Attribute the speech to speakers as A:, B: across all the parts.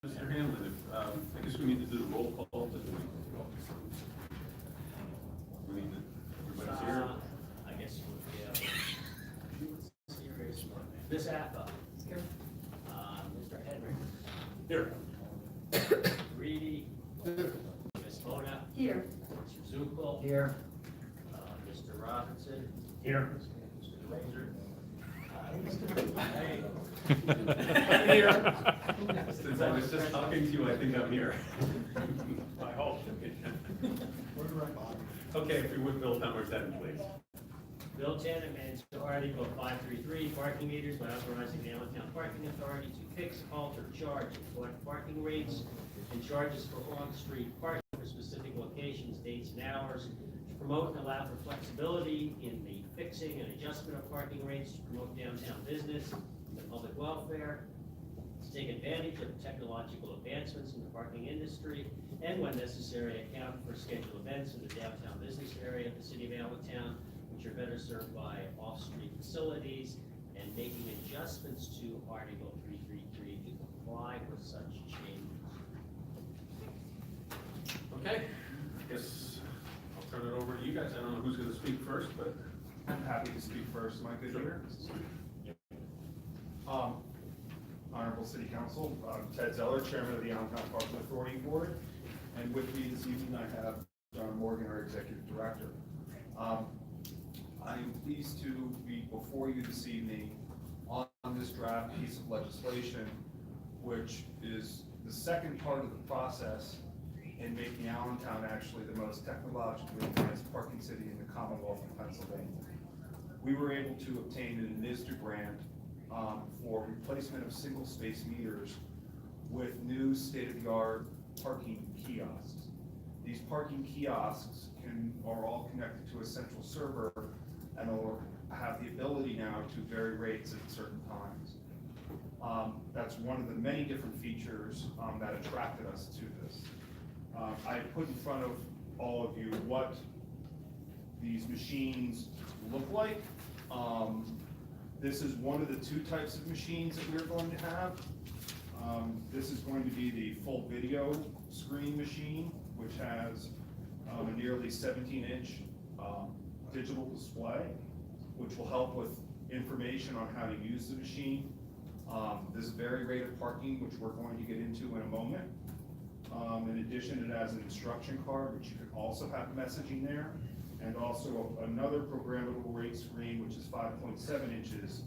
A: Mr. Hamlin, I guess we need to do the roll call. We need to, everybody's here.
B: I guess Miss Appa. Here. Mr. Henry.
A: Here.
B: Reedy. Miss Mona.
C: Here.
B: Mr. Zuko.
D: Here.
B: Mr. Robinson.
D: Here.
B: Mr. Razor. Hey.
A: Since I was just talking to you, I think I'm here. I hope. Okay, if you would, Bill, number 10, please.
B: Bill 10 amends to Article 533, parking meters by authorizing the Allentown Parking Authority to fix, alter, charge, and collect parking rates and charges for on-street parking for specific locations, dates, and hours, to promote and allow for flexibility in the fixing and adjustment of parking rates, to promote downtown business and the public welfare, to take advantage of technological advancements in the parking industry, and when necessary, account for scheduled events in the downtown business area of the city of Allentown, which are better served by off-street facilities, and making adjustments to Article 333 to comply with such changes.
A: Okay, I guess I'll turn it over to you guys. I don't know who's going to speak first, but
E: I'm happy to speak first, Mike, is here. Honorable City Council, Ted Zeller, Chairman of the Allentown Parking Authority Board, and with me this evening I have John Morgan, our Executive Director. I am pleased to be before you this evening on this draft piece of legislation, which is the second part of the process in making Allentown actually the most technologically advanced parking city in the Commonwealth of Pennsylvania. We were able to obtain an INISTA grant for replacement of single-space meters with new state-of-the-art parking kiosks. These parking kiosks are all connected to a central server and will have the ability now to vary rates at certain times. That's one of the many different features that attracted us to this. I put in front of all of you what these machines look like. This is one of the two types of machines that we're going to have. This is going to be the full video screen machine, which has a nearly 17-inch digital display, which will help with information on how to use the machine. This very rate of parking, which we're going to get into in a moment. In addition, it has an instruction card, which you could also have messaging there, and also another programmable rate screen, which is 5.7 inches,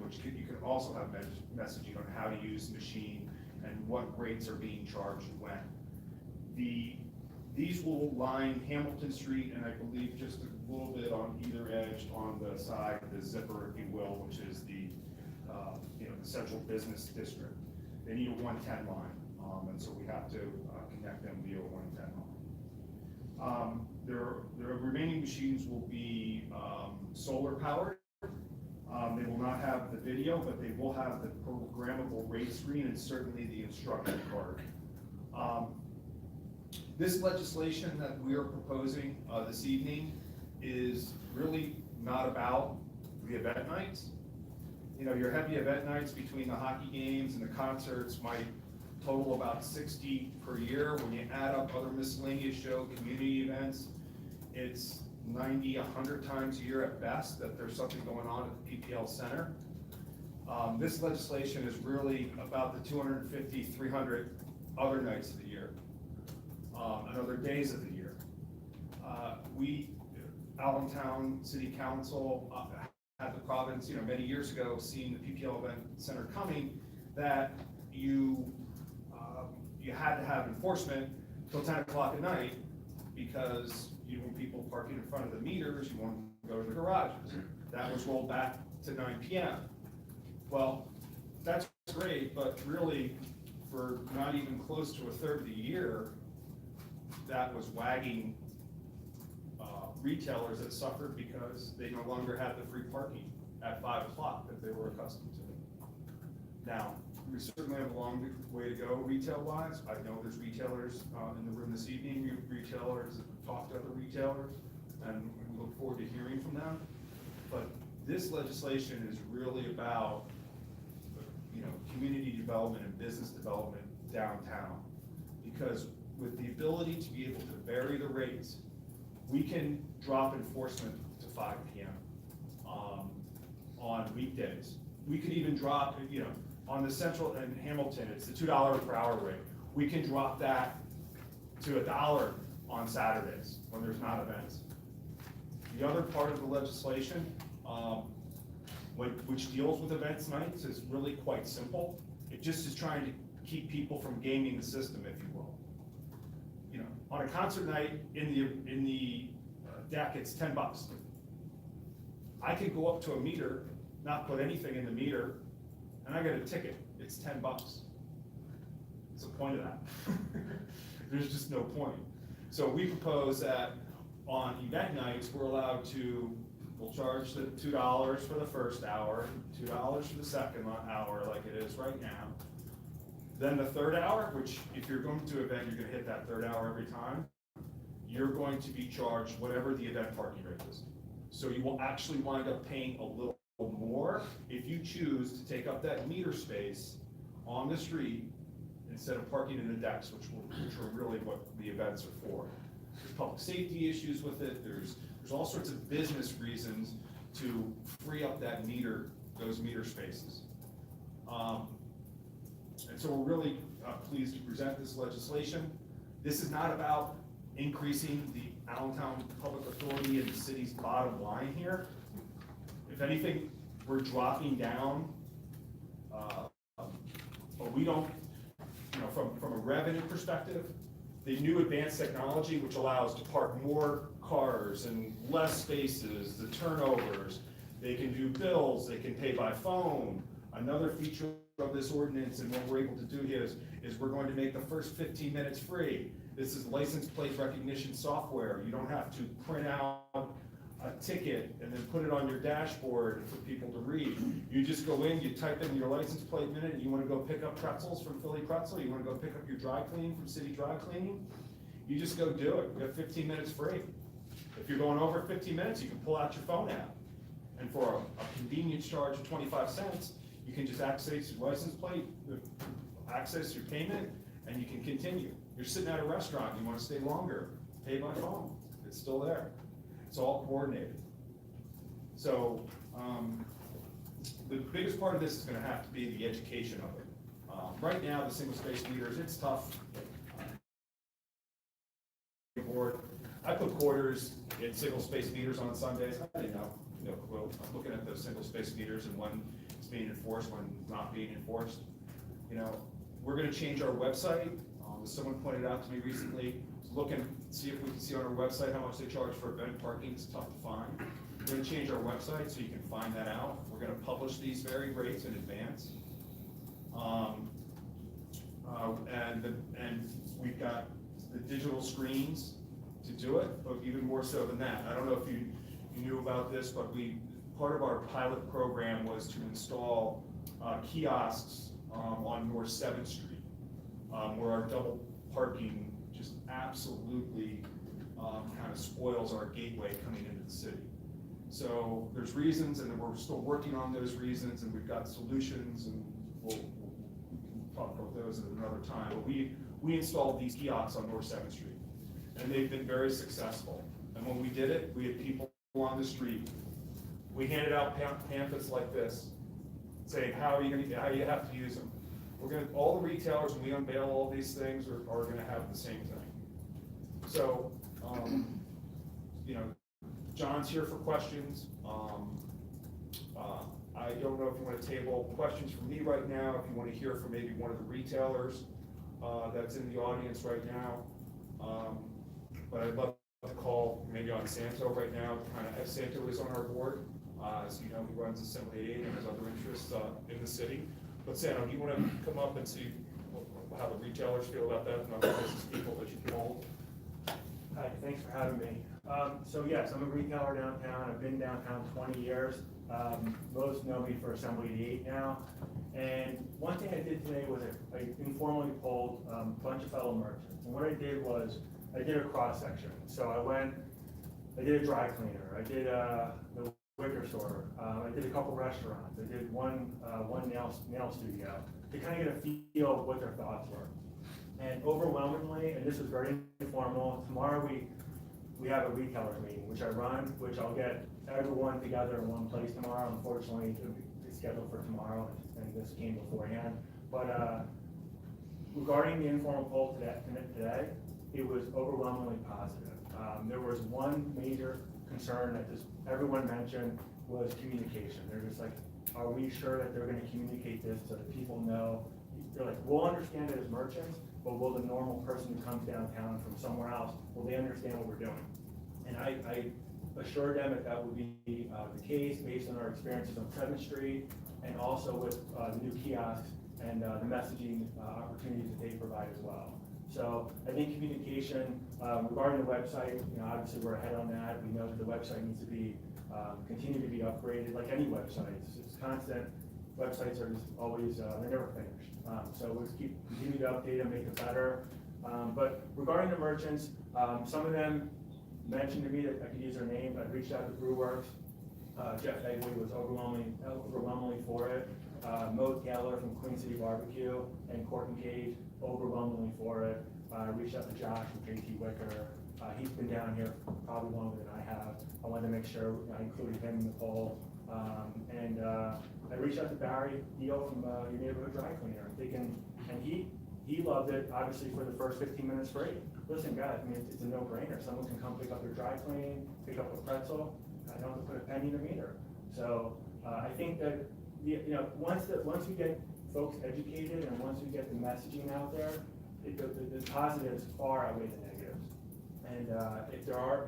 E: which you can also have messaging on how to use the machine and what rates are being charged when. These will line Hamilton Street and I believe just a little bit on either edge on the side of the zipper, if you will, which is the the central business district. They need a 110 line, and so we have to connect them via a 110 line. The remaining machines will be solar powered. They will not have the video, but they will have the programmable rate screen and certainly the instruction card. This legislation that we are proposing this evening is really not about the event nights. Your heavy event nights between the hockey games and the concerts might total about 60 per year. When you add up other miscellaneous show, community events, it's 90, 100 times a year at best that there's something going on at the PPL Center. This legislation is really about the 250, 300 other nights of the year, and other days of the year. We, Allentown City Council, had the province, many years ago, seeing the PPL Event Center coming, that you had to have enforcement till 10 o'clock at night because you want people parking in front of the meters, you want them to go to the garages. That was rolled back to 9 p.m. Well, that's great, but really, for not even close to a third of the year, that was wagging retailers that suffered because they no longer had the free parking at 5 o'clock that they were accustomed to. Now, we certainly have a long way to go retail-wise. I know there's retailers in the room this evening, retailers that talk to other retailers, and we look forward to hearing from them. But this legislation is really about community development and business development downtown. Because with the ability to be able to vary the rates, we can drop enforcement to 5 p.m. On weekdays. We could even drop, on the Central and Hamilton, it's the $2 per hour rate. We can drop that to $1 on Saturdays when there's not events. The other part of the legislation, which deals with events nights, is really quite simple. It just is trying to keep people from gaming the system, if you will. On a concert night in the deck, it's $10. I could go up to a meter, not put anything in the meter, and I get a ticket. It's $10. What's the point of that? There's just no point. So we propose that on event nights, we'll charge the $2 for the first hour, $2 for the second hour, like it is right now. Then the third hour, which if you're going to an event, you're gonna hit that third hour every time, you're going to be charged whatever the event parking rate is. So you will actually wind up paying a little more if you choose to take up that meter space on the street instead of parking in the decks, which are really what the events are for. There's public safety issues with it. There's all sorts of business reasons to free up those meter spaces. And so we're really pleased to present this legislation. This is not about increasing the Allentown Public Authority and the city's bottom line here. If anything, we're dropping down, but we don't, from a revenue perspective, the new advanced technology, which allows to park more cars and less spaces, the turnovers, they can do bills, they can pay by phone. Another feature of this ordinance and what we're able to do here is we're going to make the first 15 minutes free. This is license plate recognition software. You don't have to print out a ticket and then put it on your dashboard for people to read. You just go in, you type in your license plate minute, and you want to go pick up pretzels from Philly Pretzel, you want to go pick up your dry cleaning from City Dry Cleaning, you just go do it. You have 15 minutes free. If you're going over 15 minutes, you can pull out your phone app. And for a convenience charge of 25 cents, you can just access your license plate, access your payment, and you can continue. You're sitting at a restaurant, you want to stay longer, pay by phone. It's still there. It's all coordinated. So the biggest part of this is going to have to be the education of it. Right now, the single-space meters, it's tough. I put quarters in single-space meters on Sundays. I didn't know. I'm looking at those single-space meters and one is being enforced, one not being enforced. We're going to change our website. As someone pointed out to me recently, see if we can see on our website how much they charge for event parking. It's tough to find. We're going to change our website so you can find that out. We're going to publish these varied rates in advance. And we've got the digital screens to do it, but even more so than that. I don't know if you knew about this, but part of our pilot program was to install kiosks on North 7th Street, where our double parking just absolutely kind of spoils our gateway coming into the city. So there's reasons, and we're still working on those reasons, and we've got solutions, and we can talk about those at another time. But we installed these kiosks on North 7th Street, and they've been very successful. And when we did it, we had people on the street. We handed out pamphlets like this, saying how you have to use them. All the retailers, when we unveil all these things, are going to have the same thing. So, John's here for questions. I don't know if you want to table questions from me right now, if you want to hear from maybe one of the retailers that's in the audience right now. But I'd love to call maybe on Santo right now, as Santo is on our board. As you know, he runs Assembly 8 and has other interests in the city. But Santo, do you want to come up and see how the retailers feel about that and other business people that you called?
C: Hi, thanks for having me. So yes, I'm a retailer downtown. I've been downtown 20 years. Most know me for Assembly 8 now. And one thing I did today was I informally polled a bunch of fellow merchants. And what I did was I did a cross section. So I did a dry cleaner. I did the liquor store. I did a couple restaurants. I did one nail studio to kind of get a feel of what their thoughts were. And overwhelmingly, and this was very informal, tomorrow we have a retailer meeting, which I run, which I'll get everyone together in one place tomorrow. Unfortunately, it's scheduled for tomorrow, and this came beforehand. But regarding the informal poll today, it was overwhelmingly positive. There was one major concern that everyone mentioned was communication. They're just like, are we sure that they're gonna communicate this so that people know? They're like, we'll understand it as merchants, but will the normal person who comes downtown from somewhere else, will they understand what we're doing? And I assured them that would be the case based on our experiences on 7th Street and also with the new kiosks and the messaging opportunities that they provide as well. So I think communication regarding the website, obviously we're ahead on that. We know that the website needs to be continue to be upgraded, like any website. It's constant. Websites are just always they're never finished. So we'll just continue to update them, make it better. But regarding the merchants, some of them mentioned to me that I could use their name. I reached out to Brewworks. Jeff Egley was overwhelmingly for it. Mo Taylor from Queen City Barbecue and Courtney Cage overwhelmingly for it. I reached out to Josh from JT Wicker. He's been down here probably longer than I have. I wanted to make sure I included him in the poll. And I reached out to Barry Deal from your neighborhood dry cleaner. And he loved it, obviously, for the first 15 minutes free. Listen, guys, I mean, it's a no-brainer. Someone can come pick up their dry cleaning, pick up a pretzel. I don't have to put a penny in the meter. So I think that once we get folks educated and once we get the messaging out there, the positives far outweigh the negatives. And if there are,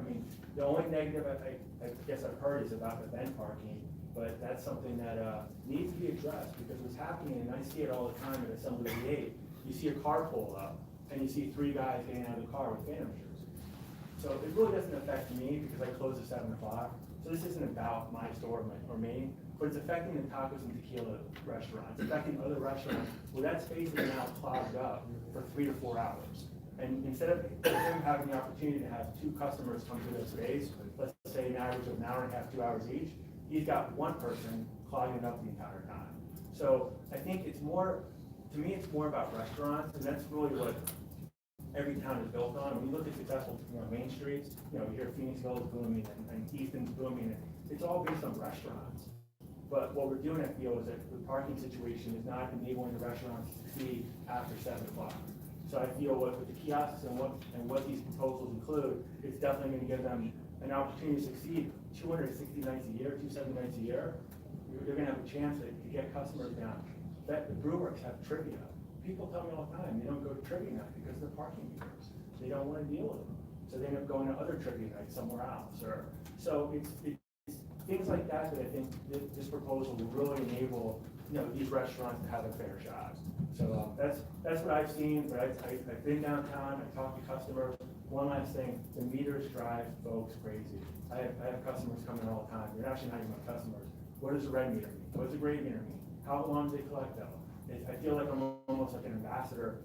C: the only negative I guess I've heard is about event parking, but that's something that needs to be addressed because what's happening, and I see it all the time at Assembly 8, you see a car pull up and you see 3 guys getting out of the car with Phantom shoes. So it really doesn't affect me because I close at 7 o'clock. So this isn't about my store or me, but it's affecting the tacos and tequila restaurants, it's affecting other restaurants where that space is now clogged up for 3 to 4 hours. And instead of him having the opportunity to have 2 customers come to their space, let's say an average of an hour and a half, 2 hours each, he's got 1 person clogging it up the entire time. So I think it's more, to me, it's more about restaurants, and that's really what every town is built on. When you look at successful main streets, you hear Phoenixville is booming and Easton's booming, and it's all based on restaurants. But what we're doing, I feel, is that the parking situation is not enabling the restaurants to succeed after 7 o'clock. So I feel with the kiosks and what these proposals include, it's definitely going to give them an opportunity to succeed 260 nights a year, 270 nights a year. They're going to have a chance to get customers down. The Brewworks have trivia. People tell me all the time they don't go to trivia night because of the parking meters. They don't want to deal with them. So they end up going to other trivia nights somewhere else. So it's things like that I think this proposal will really enable these restaurants to have a fair shot. So that's what I've seen. But I've been downtown. I talked to customers. One last thing: the meters drive folks crazy. I have customers coming all the time. They're actually not even my customers. What does a red meter mean? What does a gray meter mean? How long do they collect though? I feel like I'm almost like an ambassador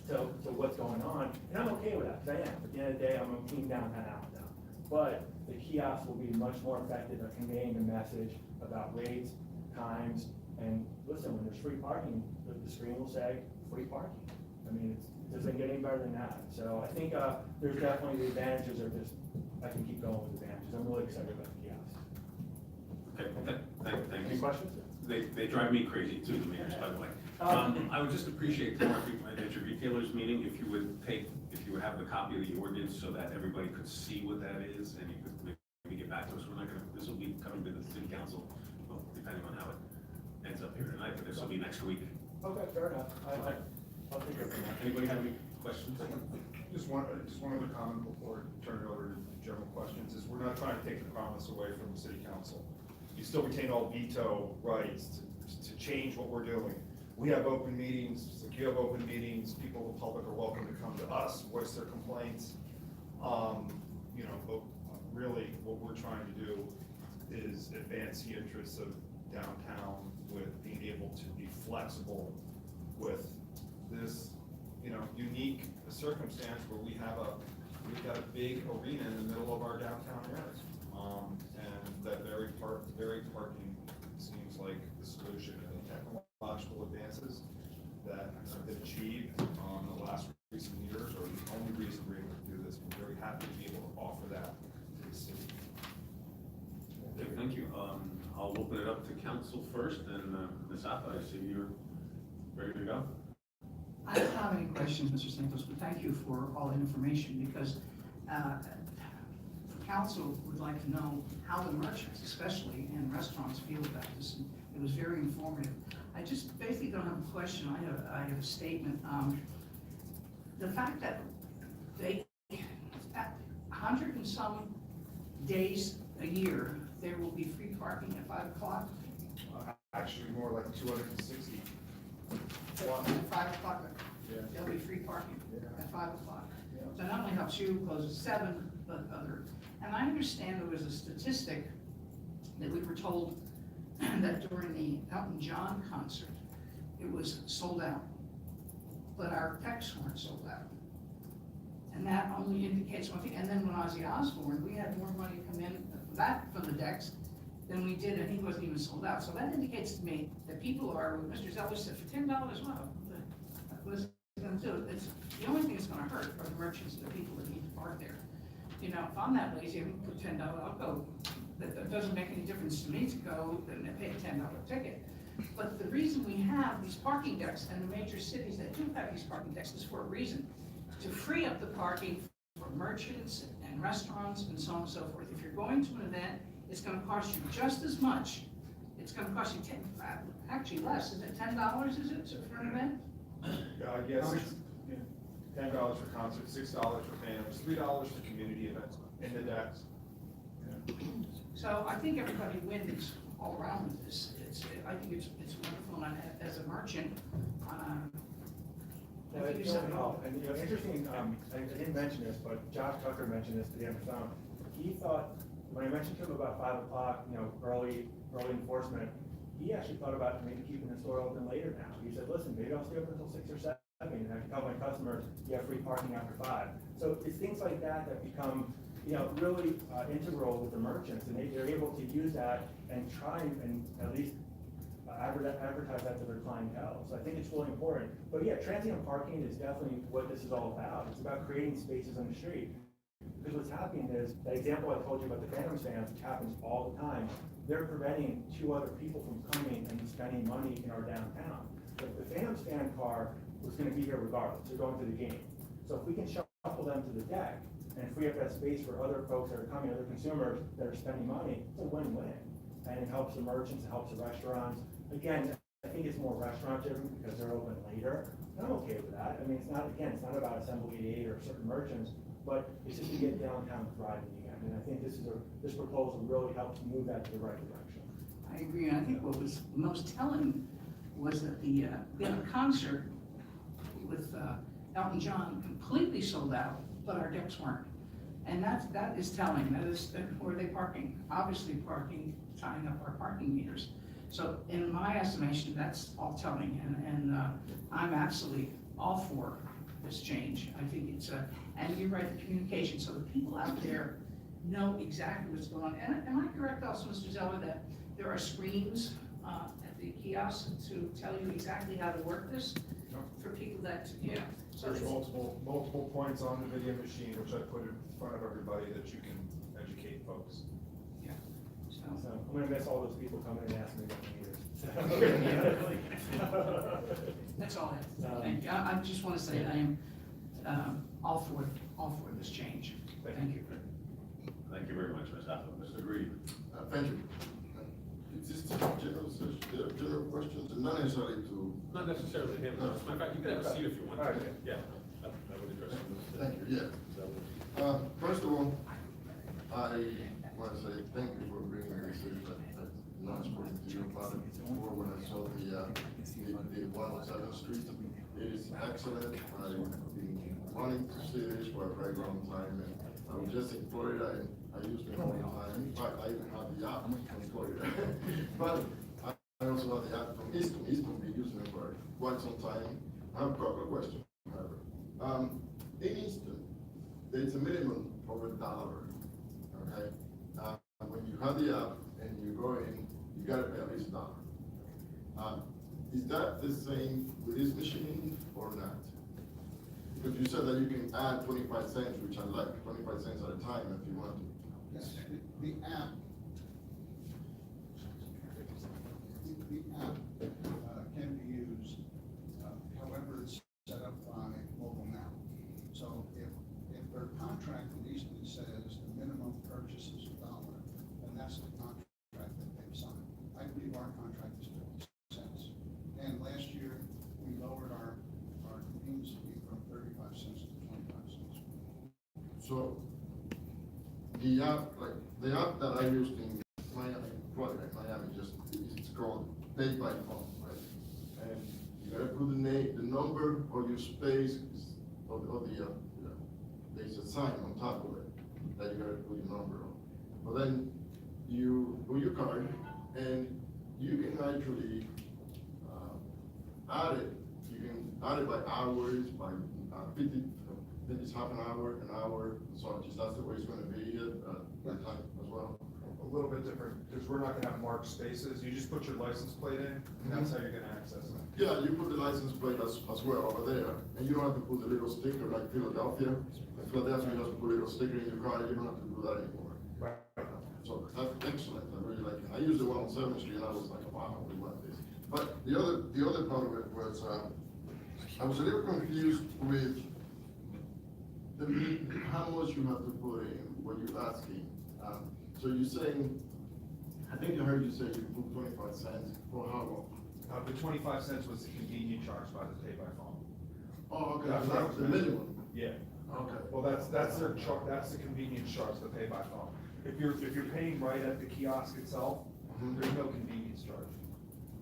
C: to what's going on, and I'm okay with that because I am. At the end of the day, I'm a team downtown Allentown. But the kiosks will be much more effective at conveying the message about rates, times, and listen, when there's free parking, the screen will say free parking. It doesn't get any better than that. So I think there's definitely the advantages are just, I can keep going with the advantages. I'm really excited about the kiosks.
A: Okay, thank
C: Any
A: you.
C: questions?
A: They drive me crazy too, the meters, by the way. I would just appreciate tomorrow at your retailers meeting, if you would have the copy of the ordinance so that everybody could see what that is, and you could maybe get back to us. This will be coming to the city council, well, depending on how it ends up here tonight, but this will be next week.
C: Okay, fair enough. I'll take it from that.
A: Anybody have any questions?
E: Just one other comment before I turn it over to general questions, is we're not trying to take the promise away from the city council. You still retain all veto rights to change what we're doing. We have open meetings, like you have open meetings, people in the public are welcome to come to us, voice their complaints. But really what we're trying to do is advance the interests of downtown with being able to be flexible with this, unique circumstance where we've got a big arena in the middle of our downtown area. And that varied parking seems like the solution, and the technological advances that have been achieved on the last recent years are the only reason we're able to do this. We're very happy to be able to offer that to the city.
A: Okay, thank you. I'll open it up to council first, and Ms. Appa, I see you're ready to go.
D: I don't have any questions, Mr. Santos, but thank you for all the information, because council would like to know how the merchants, especially in restaurants, feel about this. And it was very informative. I just basically don't have a question. I have a statement. The fact that they, at 100 and some days a year, there will be free parking at 5 o'clock.
E: Actually, more like 260.
D: At 5 o'clock,
E: Yeah.
D: there'll be free parking at 5 o'clock.
E: Yeah.
D: So not only helps you close at 7, but other. And I understand there was a statistic that we were told that during the Elton John concert, it was sold out, but our decks weren't sold out. And that only indicates one thing. And then when Ozzy Osbourne, we had more money come in that from the decks than we did, and he wasn't even sold out. So that indicates to me that people are, what Mr. Zeller said, for $10, wow, what is it gonna do? It's, the only thing that's gonna hurt are the merchants and the people that need to park there. You know, if I'm that lazy, I can put $10, I'll go. That doesn't make any difference to me to go and pay a $10 ticket. But the reason we have these parking decks and the major cities that do have these parking decks is for a reason. To free up the parking for merchants and restaurants and so on and so forth. If you're going to an event, it's gonna cost you just as much. It's gonna cost you actually less, isn't it? $10, is it, for an event?
E: Yes, $10 for concerts, $6 for bands, $3 for community events in the decks.
D: So I think everybody wins all around with this. I think it's wonderful, and as a merchant,
C: No,
D: I think
C: it's
D: you
C: really
D: said it
C: help.
D: all.
C: And, interesting, I didn't mention this, but Josh Tucker mentioned this today on the phone. He thought, when I mentioned to him about 5 o'clock, early enforcement, he actually thought about maybe keeping the store open later now. He said, listen, maybe I'll stay open until 6 or 7, and I can tell my customers, you have free parking after 5. So it's things like that that become, really integral with the merchants, and they're able to use that and try and at least advertise that to their clientele. So I think it's really important. But yeah, transient parking is definitely what this is all about. It's about creating spaces on the street. Because what's happening is, that example I told you about the Phantom stands, which happens all the time, they're preventing 2 other people from coming and spending money in our downtown. But the Phantom stand car was gonna be here regardless, they're going to the game. So if we can shuffle them to the deck and free up that space for other folks that are coming, other consumers that are spending money, it's a win-win. And it helps the merchants, it helps the restaurants. Again, I think it's more restaurant driven because they're open later. And I'm okay with that. I mean, it's not about Assembly 88 or certain merchants, but it's just to get downtown thriving again. And I think this proposal really helps move that to the right direction.
D: I agree, and I think what was most telling was that we had a concert with Elton John completely sold out, but our decks weren't. And that is telling. That is, where are they parking? Obviously parking, tying up our parking meters. So in my estimation, that's all telling, and I'm absolutely all for this change. I think it's and you're right, the communication, so the people out there know exactly what's going on. And am I correct also, Mr. Zeller, that there are screens at the kiosk to tell you exactly how to work this?
E: Yep.
D: For people that, so
E: There's
D: it's-
E: multiple points on the video machine, which I put in front of everybody that you can educate folks.
C: So I'm gonna miss all those people coming and asking me about the meters.
D: That's all I have. Thank you. I just want to say I am all for this change. Thank you.
A: Thank you very much, Ms. Appa. Mr. Green.
F: Thank you. Is this general questions, and not necessarily to,
A: Not necessarily him, no. As a matter of fact, you can have a seat if you want.
C: All right.
A: Yeah, that would address him.
F: thank you, yeah.
A: So,
F: First of all, I want to say thank you for bringing this issue. I've not spoken to you about it before when I saw the 107th Street. It is excellent. I've been wanting to see this for a very long time, and I was just in Florida, and I used it all the time. In fact, I even have the app from Florida. But I also have the app from Easton. Easton been using it for quite some time. I have a couple of questions, however. In Easton, there's a minimum of $1, okay? When you have the app and you go in, you gotta pay at least $1. Is that the same with this machine or not? Because you said that you can add 25 cents, which I like, 25 cents at a time if you want to.
G: Yes, the app, can be used, however it's set up by mobile now. So if their contract legally says the minimum purchase is $1, then that's the contract that they've signed. I believe our contract is 50 cents. And last year, we lowered our convenience fee from 35 cents to 25 cents.
F: So, the app, like, the app that I used in Miami, Florida, Miami, it's called Pay by Phone, right? And you gotta put the name, the number, or your space, there's a sign on top of it that you gotta put your number on. But then you put your card, and you can actually, add it. You can add it by hours, by 50, it's half an hour, so just that's the way it's gonna be that time as well.
E: A little bit different, because we're not gonna have marked spaces, you just put your license plate in, and that's how you're gonna access it.
F: Yeah, you put the license plate as well over there, and you don't have to put the little sticker like Philadelphia. In Philadelphia, you just put a little sticker in your car, you don't have to do that anymore.
E: Right.
F: So that's excellent, I really like it. I used the one on 7th Street, and I was like, wow, we want this. But the other part of it was, I was a little confused with how much you have to put in, what you're asking. So you're saying, I think I heard you say you put 25 cents for how long?
E: The 25 cents was the convenient charge by the pay by phone.
F: Oh, okay,
E: That's
F: so
E: what I
F: that's
E: was
F: the
E: mentioning.
F: minimum.
E: Yeah.
F: Okay.
E: Well, that's their that's the convenience charge, the pay by phone. If you're paying right at the kiosk itself,
F: Mhm.
E: there's no convenience charge.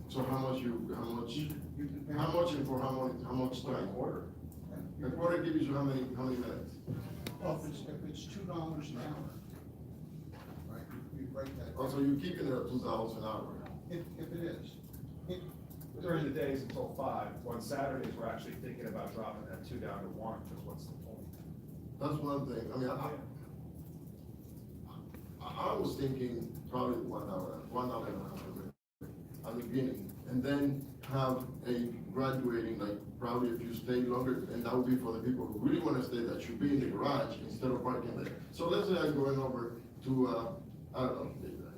F: So how much
G: You can pay-
F: and for how much time?
E: Quarter.
F: The quarter gives you how many minutes?
G: Well, if it's $2 an hour, right, you break that.
F: Oh, so you're keeping it at $2 an hour?
G: If it is.
E: During the days until 5, on Saturdays, we're actually thinking about dropping that 2 down to 1, because what's the point?
F: That's one thing, I mean, I was thinking probably $1 and a half at the beginning, and then have a graduating, like, probably if you stay longer, and that would be for the people who really wanna stay, that should be in the garage instead of parking there. So let's say I'm going over to, I don't know,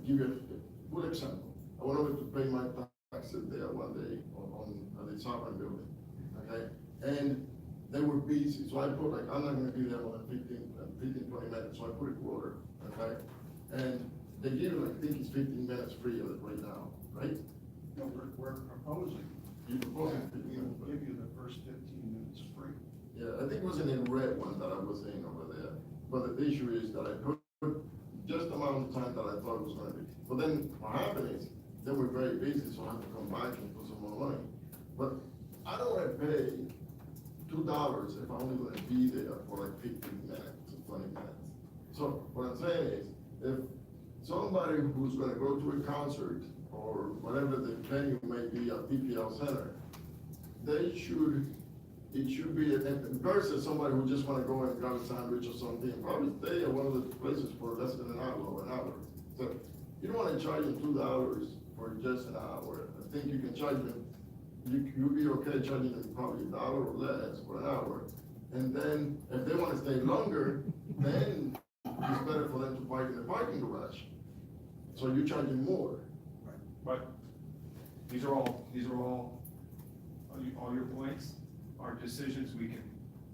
F: give you a good example. I went over to pay my taxes there one day at the Sovereign building, okay? And they were busy, so I put like, I'm not gonna be there more than 20 minutes, so I put a quarter, okay? And they give you, I think it's 15 minutes free of it right now, right?
G: No, we're proposing,
F: You propose
G: that
F: 15
G: we
F: minutes,
G: will
F: but-
G: give you the first 15 minutes free.
F: Yeah, I think it was in the red one that I was saying over there, but the issue is that I put just the amount of time that I thought it was gonna be. But then what happened is, they were very busy, so I had to come back and put some more money. But I don't wanna pay $2 if I'm only gonna be there for like 15 minutes to 20 minutes. So what I'm saying is, if somebody who's gonna go to a concert or whatever the venue may be at PPL Center, it should be, versus somebody who just wanna go and grab a sandwich or something, probably stay at one of the places for less than an hour or an hour. So you don't wanna charge them $2 for just an hour. I think you can charge them, you'll be okay charging them probably $1 or less for an hour. And then if they wanna stay longer, then it's better for them to park in the parking garage. So you charge them more.
E: But these are all your points are decisions we can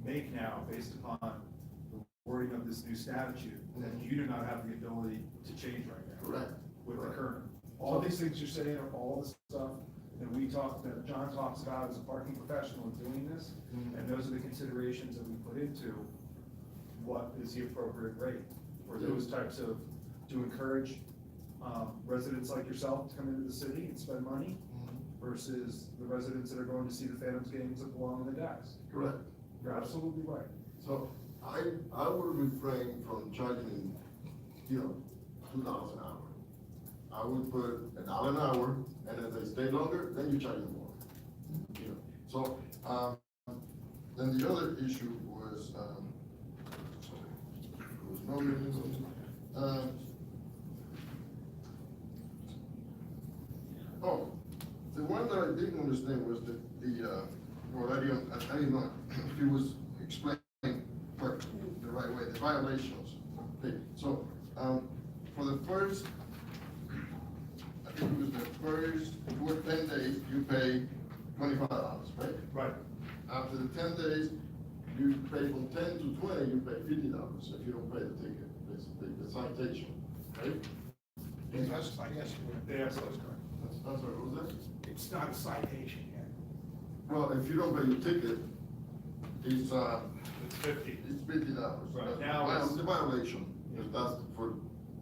E: make now based upon the wording of this new statute that you do not have the ability to change right now.
F: Correct.
E: With the
F: Correct.
E: current. All these things you're saying are all the stuff that John talks about as a parking professional in doing this.
F: Mhm.
E: And those are the considerations that we put into what is the appropriate rate for those types of, to encourage residents like yourself to come into the city and spend money versus the residents that are going to see the Phantoms games that belong in the decks.
F: Correct.
E: You're absolutely right.
F: So I would refrain from charging, $2 an hour. I would put $1 an hour, and if they stay longer, then you charge them more. So, then the other issue was, Oh, the one that I didn't understand was well, I didn't know if he was explaining the right way, the violations. Okay, so, for the first, I think it was the first, for 10 days, you pay $25, right?
E: Right.
F: After the 10 days, you pay from 10 to 20, you pay $50 if you don't pay the ticket, the citation, right?
G: Yes, I guess.
E: Yes, that's correct.
F: That's what it was.
G: It's not a citation yet.
F: Well, if you don't pay your ticket, it's,
E: It's 50.
F: it's $50.
E: Right, now it's-
F: The violation, is that's for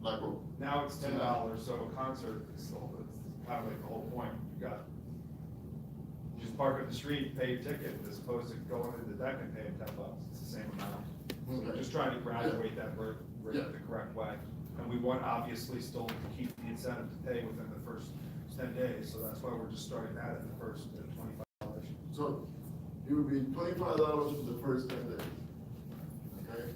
F: lack of.
E: Now it's $10, so a concert is still, it's kind of like the whole point. You got, you just park at the street, pay your ticket, as opposed to going to the deck and paying $10. It's the same amount. So we're
F: Okay.
E: just trying to graduate that rate
F: Yeah.
E: the correct way. And we want obviously still to keep the incentive to pay within the first 10 days, so that's why we're just starting that at the first $25.
F: So it would be $25 for the first 10 days. Okay?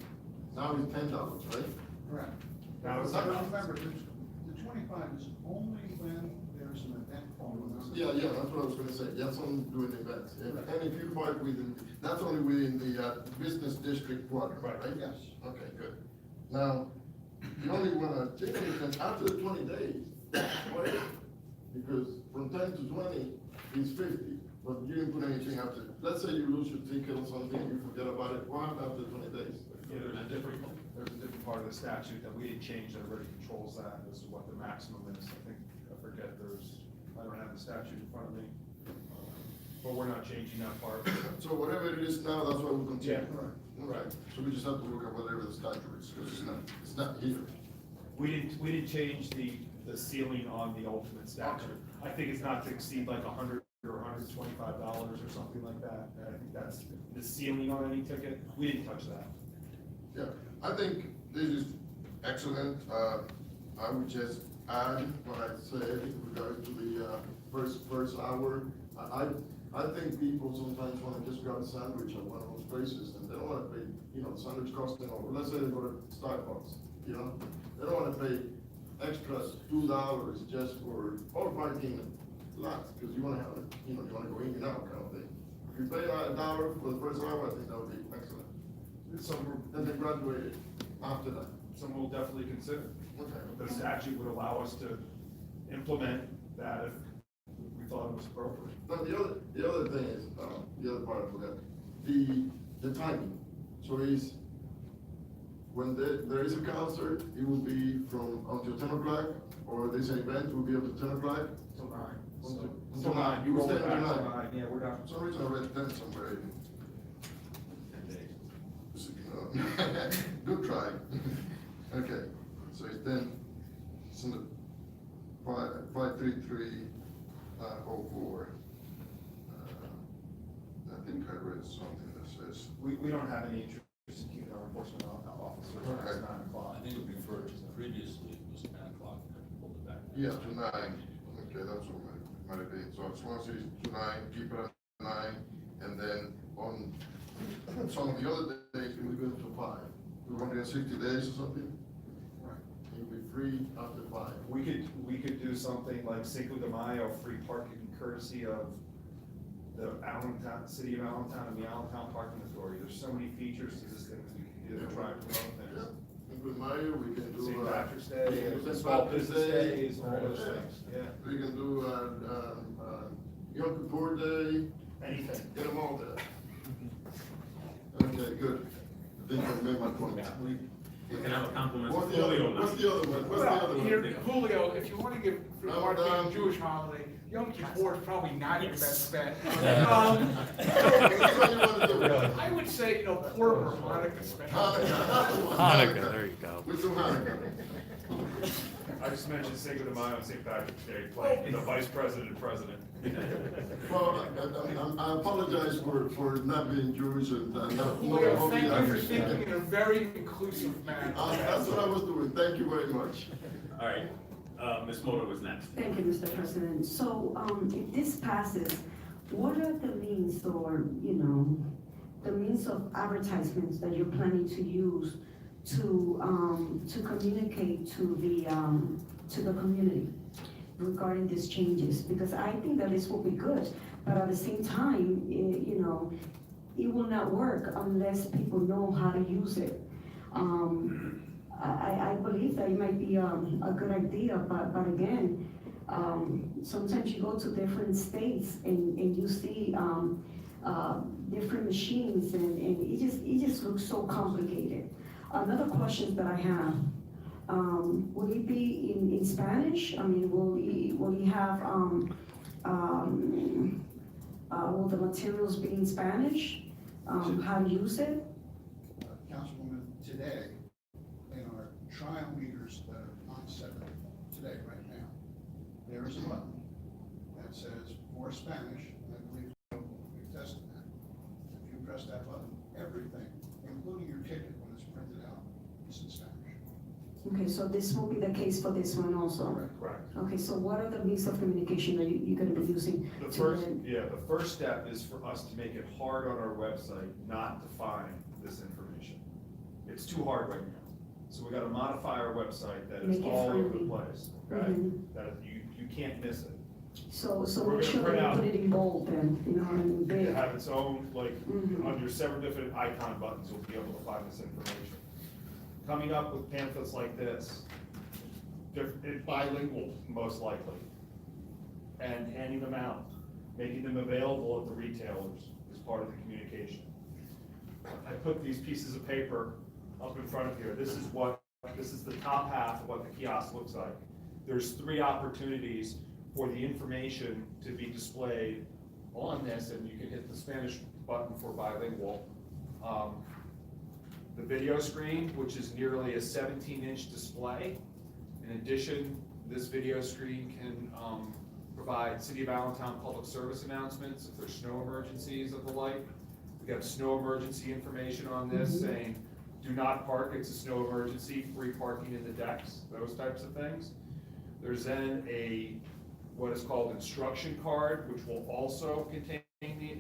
F: Now it's $10, right?
G: Correct.
E: Now it's
G: But
E: $10.
G: remember, the 25 is only when there's an event going on.
F: Yeah, that's what I was gonna say, that's only doing events. And if you park within, that's only within the, business district quadrant,
E: Right.
F: right?
G: Yes.
F: Okay, good. Now, you only wanna take anything after the 20 days, right? Because from 10 to 20 is 50, but you didn't put anything after. Let's say you lose your ticket or something, you forget about it, what happens after 20 days?
E: Yeah, there's a different part of the statute that we didn't change that already controls that, as to what the maximum is. I forget, I don't have the statute in front of me. But we're not changing that part.
F: So whatever it is now, that's what we'll continue.
E: Yeah.
F: Right, so we just have to look at whatever the statute is, because it's not here.
E: We didn't change the ceiling on the ultimate statute. I think it's not to exceed like $100 or $125 or something like that. I think that's the ceiling on any ticket. We didn't touch that.
F: Yeah, I think this is excellent. I would just add what I said in regard to the, first hour. I think people sometimes wanna just grab a sandwich at one of those places, and they don't wanna pay, sandwich costing over, let's say they go to Starbucks, they don't wanna pay extra $2 just for all parking lots, because you wanna have, you wanna go in and out kind of thing. If you pay $1 for the first hour, I think that would be excellent. Then they graduate after that.
E: Some will definitely consider.
F: Okay.
E: The statute would allow us to implement that if we thought it was appropriate.
F: Now, the other thing is, the other part of that, the timing. So is, when there is a concert, it will be from until 10 o'clock, or there's an event, it will be up to 10 o'clock?
E: Till 9.
F: Until 9, you will stay until 9.
E: Yeah, we're not.
F: For some reason I read 10 somewhere.
A: 10 days.
F: Good try. Okay, so it's then, it's in the 53304. I think I read something that says,
E: We don't have any interest in keeping our enforcement officers
F: Okay.
E: past 9 o'clock.
H: I think it would be for, previously it was 10 o'clock, and then pulled it back.
F: yeah, to 9. Okay, that's what might have been. So Swansea is to 9, keep it at 9, and then on some of the other days, we go to 5. 260 days or something?
G: Right.
F: You'll be free after 5.
E: We could do something like Cinco de Mayo, free parking courtesy of the Allentown, city of Allentown and the Allentown Parking Authority. There's so many features to this thing that we can do to try to promote
F: Yeah,
E: things.
F: Cinco de Mayo, we can do.
E: St. Patrick's
F: we can
E: Day,
F: do St.
E: small
F: Patrick's
E: business
F: Day.
E: days, all those
F: Yeah.
E: things, yeah.
F: We can do, Yom Kippur Day,
E: Anything.
F: get them all there. Okay, good. I think I made my point.
A: We can have a compliment
F: What's
A: for
F: the other,
A: Julio now.
F: what's the other one? What's the other
I: Well,
F: one?
I: here, Julio, if you want to give free parking on a
F: Ramadan.
I: Jewish holiday, Yom Kippur is probably not your best bet.
F: Which one you wanna do?
I: I would say, Purim or Hanukkah especially.
F: Hanukkah, there you go. We do Hanukkah.
E: I just mentioned Cinco de Mayo and St. Patrick's Day, playing the vice president and president.
F: Well, I apologize for not being Jewish and not.
I: Julio, thank you for thinking in a very inclusive manner.
F: That's what I was doing. Thank you very much.
A: All right, Ms. Moto was next.
J: Thank you, Mr. President. So, if this passes, what are the means or, the means of advertisements that you're planning to use to communicate to the community? regarding these changes, because I think that this will be good, but at the same time, you know, it will not work unless people know how to use it. I believe that it might be a good idea, but again, sometimes you go to different states and you see different machines, and it just looks so complicated. Another question that I have, will it be in Spanish? I mean, will you have, will the materials be in Spanish? How to use it?
G: Councilwoman, today, in our trial meters that are on set today, right now, there is a button that says for Spanish, and I believe we've tested that. If you press that button, everything, including your ticket when it's printed out, is in Spanish.
J: Okay, so this will be the case for this one also?
E: Correct.
J: Okay, so what are the means of communication that you're gonna be using?
E: The
J: to
E: first,
J: then-
E: yeah, the first step is for us to make it hard on our website not to find this information. It's too hard right now. So we gotta modify our website that is
J: Make it
E: all over the
J: friendly.
E: place, okay?
J: Mhm.
E: That you can't miss it.
J: So
E: We're
J: make
E: gonna
J: sure
E: print
J: that
E: out-
J: you put it in bold then, you know, and
E: It
J: big.
E: have its own, like,
J: Mhm.
E: under several different icon buttons, you'll be able to find this information. Coming up with pamphlets like this, bilingual, most likely, and handing them out, making them available at the retailers is part of the communication. I put these pieces of paper up in front of here. This is the top half of what the kiosk looks like. There's 3 opportunities for the information to be displayed on this, and you can hit the Spanish button for bilingual. The video screen, which is nearly a 17-inch display. In addition, this video screen can provide City of Allentown public service announcements if there's snow emergencies of the like. We got snow emergency information on this saying, do not park, it's a snow emergency, free parking in the decks, those types of things. There's then what is called instruction card, which will also contain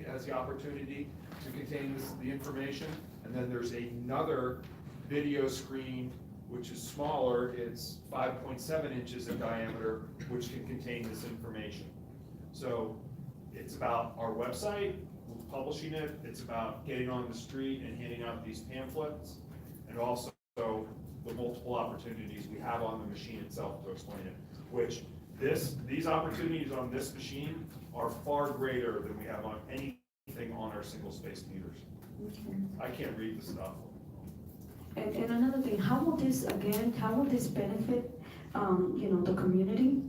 E: has the opportunity to contain the information. And then there's another video screen which is smaller, it's 5.7 inches in diameter, which can contain this information. So it's about our website, publishing it, it's about getting on the street and handing out these pamphlets, and also the multiple opportunities we have on the machine itself to explain it, which these opportunities on this machine are far greater than we have on anything on our single space meters.
J: Okay.
E: I can't read the stuff.
J: And another thing, how will this benefit, the community?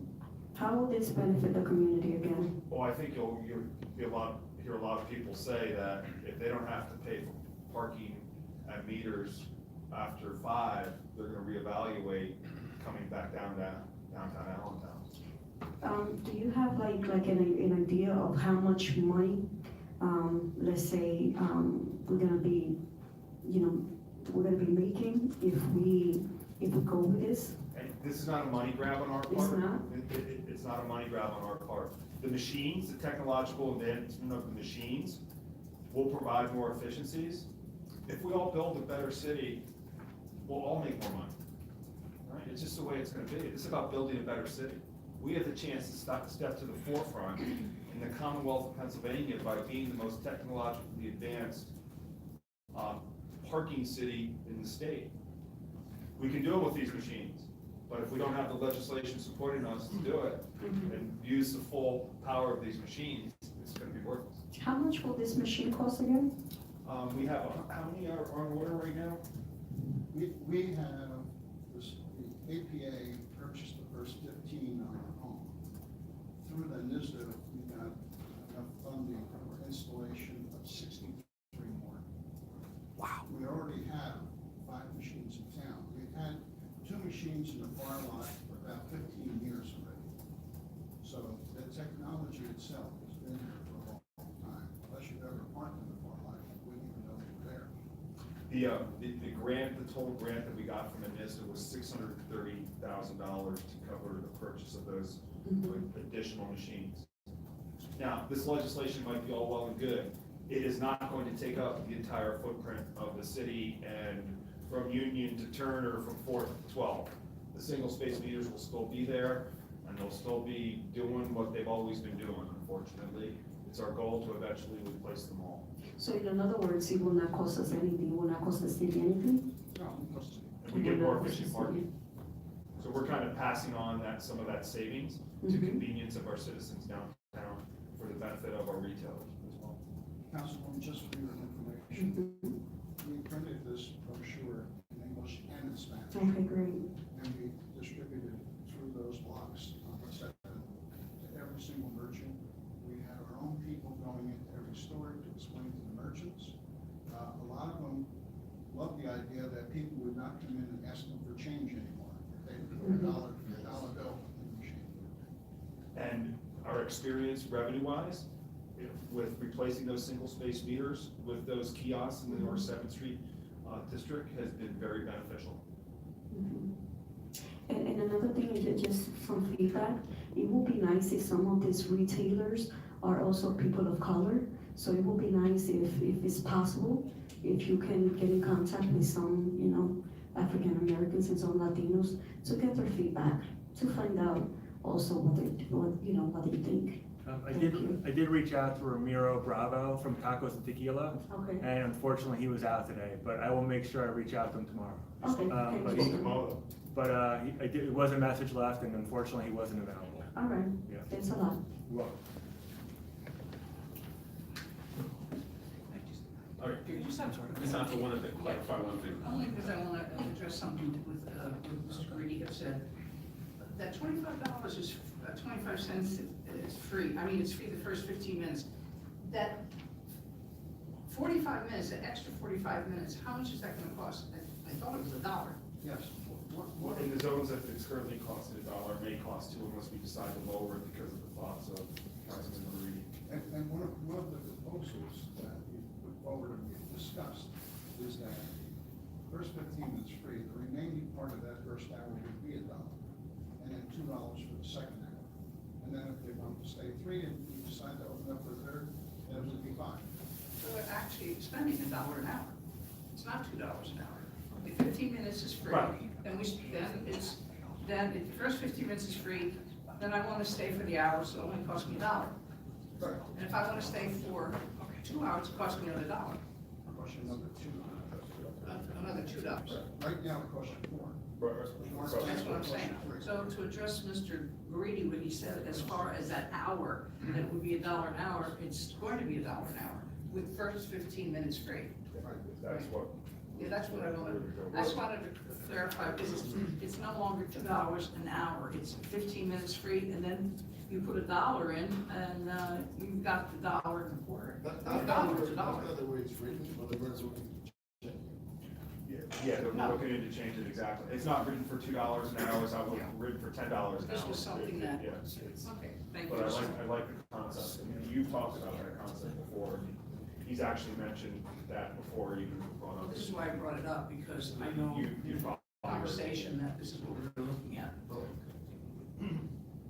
J: How will this benefit the community again?
E: Well, I think you'll hear a lot of people say that if they don't have to pay for parking at meters after 5, they're gonna reevaluate coming back down to downtown Allentown.
J: Do you have like an idea of how much money, let's say, we're gonna be making if we go with this?
E: And this is not a money grab on our part.
J: It's not?
E: It's not a money grab on our part. The machines, the technological advancement of the machines will provide more efficiencies. If we all build a better city, we'll all make more money. Right? It's just the way it's gonna be. It's about building a better city. We have the chance to step to the forefront in the Commonwealth of Pennsylvania by being the most technologically advanced parking city in the state. We can do it with these machines, but if we don't have the legislation supporting us to do it and use the full power of these machines, it's gonna be worthless.
J: How much will this machine cost again?
E: We have, how many are on order right now?
G: We have, the APA purchased the first 15 on our own. Through the NISDA, we got enough funding for installation of 63 more. Wow. We already have 5 machines in town. We've had 2 machines in the far lot for about 15 years already. So the technology itself has been here for a long time. Unless you've ever parked in the far lot, you wouldn't even know they were there.
E: The grant, the total grant that we got from the NISDA was $630,000 to cover the purchase of those additional machines. Now, this legislation might be all well and good. It is not going to take up the entire footprint of the city and from Union to Turner, from 4th to 12th. The single space meters will still be there. and they'll still be doing what they've always been doing, unfortunately. It's our goal to eventually replace them all.
J: So in other words, it will not cost us anything, it will not cost the city anything?
G: No,
E: And we get more efficient parking. So we're kind of passing on some of that savings to
J: Mhm.
E: convenience of our citizens downtown for the benefit of our retailers as well.
G: Councilwoman, just for your information,
J: Mhm.
G: we printed this brochure in English and in Spanish.
J: Okay, great.
G: And we distributed through those blocks, to every single merchant. We had our own people going into every store to explain to the merchants. A lot of them loved the idea that people would not come in and ask them for change anymore. They would put a dollar bill in the machine.
E: And our experience revenue-wise, with replacing those single-space meters with those kiosks in the North 7th Street district has been very beneficial.
J: Mhm. And another thing is just some feedback. It would be nice if some of these retailers are also people of color. So it would be nice if it's possible, if you can get in contact with some, African Americans and some Latinos to get their feedback, to find out also what they think.
C: I did reach out to Ramiro Bravo from Tacos and Tequila,
J: Okay.
C: and unfortunately he was out today, but I will make sure I reach out to him tomorrow.
J: Okay,
C: But
J: thank
C: he-
J: you.
C: But it was a message left, and unfortunately he wasn't available.
J: All right,
C: Yeah.
J: thanks a lot.
C: Well,
A: All right, Ms. Santo wanted to clarify one thing.
D: Only because I want to address something with Mr. Grady had said. That $25 is, 25 cents is free. I mean, it's free the first 15 minutes. That 45 minutes, that extra 45 minutes, how much is that going to cost? I thought it was $1.
G: Yes.
E: In the zones that it's currently costing $1, it may cost $2 unless we decide to lower it because of the thoughts of Councilman Marini.
G: And one of the proposals that we put forward and we discussed is that first 15 minutes free, the remaining part of that first hour would be $1, and then $2 for the second hour. And then if they want to stay 3 and we decide to open up for a third, then it would be fine.
D: So we're actually spending $1 an hour. It's not $2 an hour. If 15 minutes is free,
E: Right.
D: then if the first 15 minutes is free, then I want to stay for the hour, so it only costs me $1.
G: Right.
D: And if I want to stay for 2 hours, it costs me another $1,
G: Question number 2.
D: another $2.
G: Right now, it costs you more.
D: That's what I'm saying. So to address Mr. Grady, what he said, as far as that hour, that it would be $1 an hour, it's going to be $1 an hour with first 15 minutes free.
E: That's what.
D: Yeah, that's what I just wanted to clarify, because it's no longer $2 an hour, it's 15 minutes free, and then you put $1 in, and you've got the $1.25.
F: That's
D: $1 is $1.
F: not the way it's written, but the words will be.
E: Yeah, they're
D: No.
E: looking into change it exactly. It's not written for $2 an hour, it's not written for $10 an hour.
D: This was something that,
E: Yeah, it's,
D: okay, thank you.
E: but I like the concept. I mean, you've talked about that concept before. He's actually mentioned that before you brought
D: Well,
E: up.
D: this is why I brought it up, because I know
E: You follow.
D: conversation that this is what we're looking at.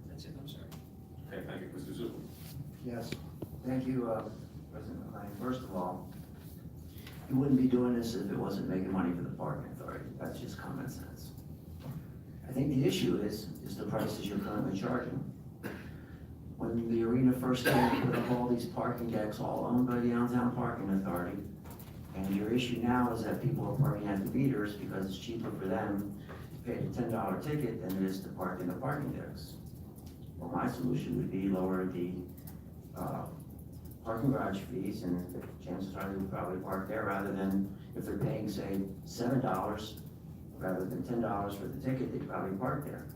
D: That's it, I'm sorry.
A: Okay, thank you, Mr. Zupa.
K: Yes, thank you, President McLean. First of all, you wouldn't be doing this if it wasn't making money for the parking authority. That's just common sense. I think the issue is the prices you're currently charging. When the arena first came, we put up all these parking decks, all owned by the Allentown Parking Authority. And your issue now is that people are parking at the meters because it's cheaper for them to pay the $10 ticket than it is to park in the parking decks. Well, my solution would be lower the parking garage fees, and chances are they would probably park there rather than, if they're paying, say, $7 rather than $10 for the ticket, they'd probably park there.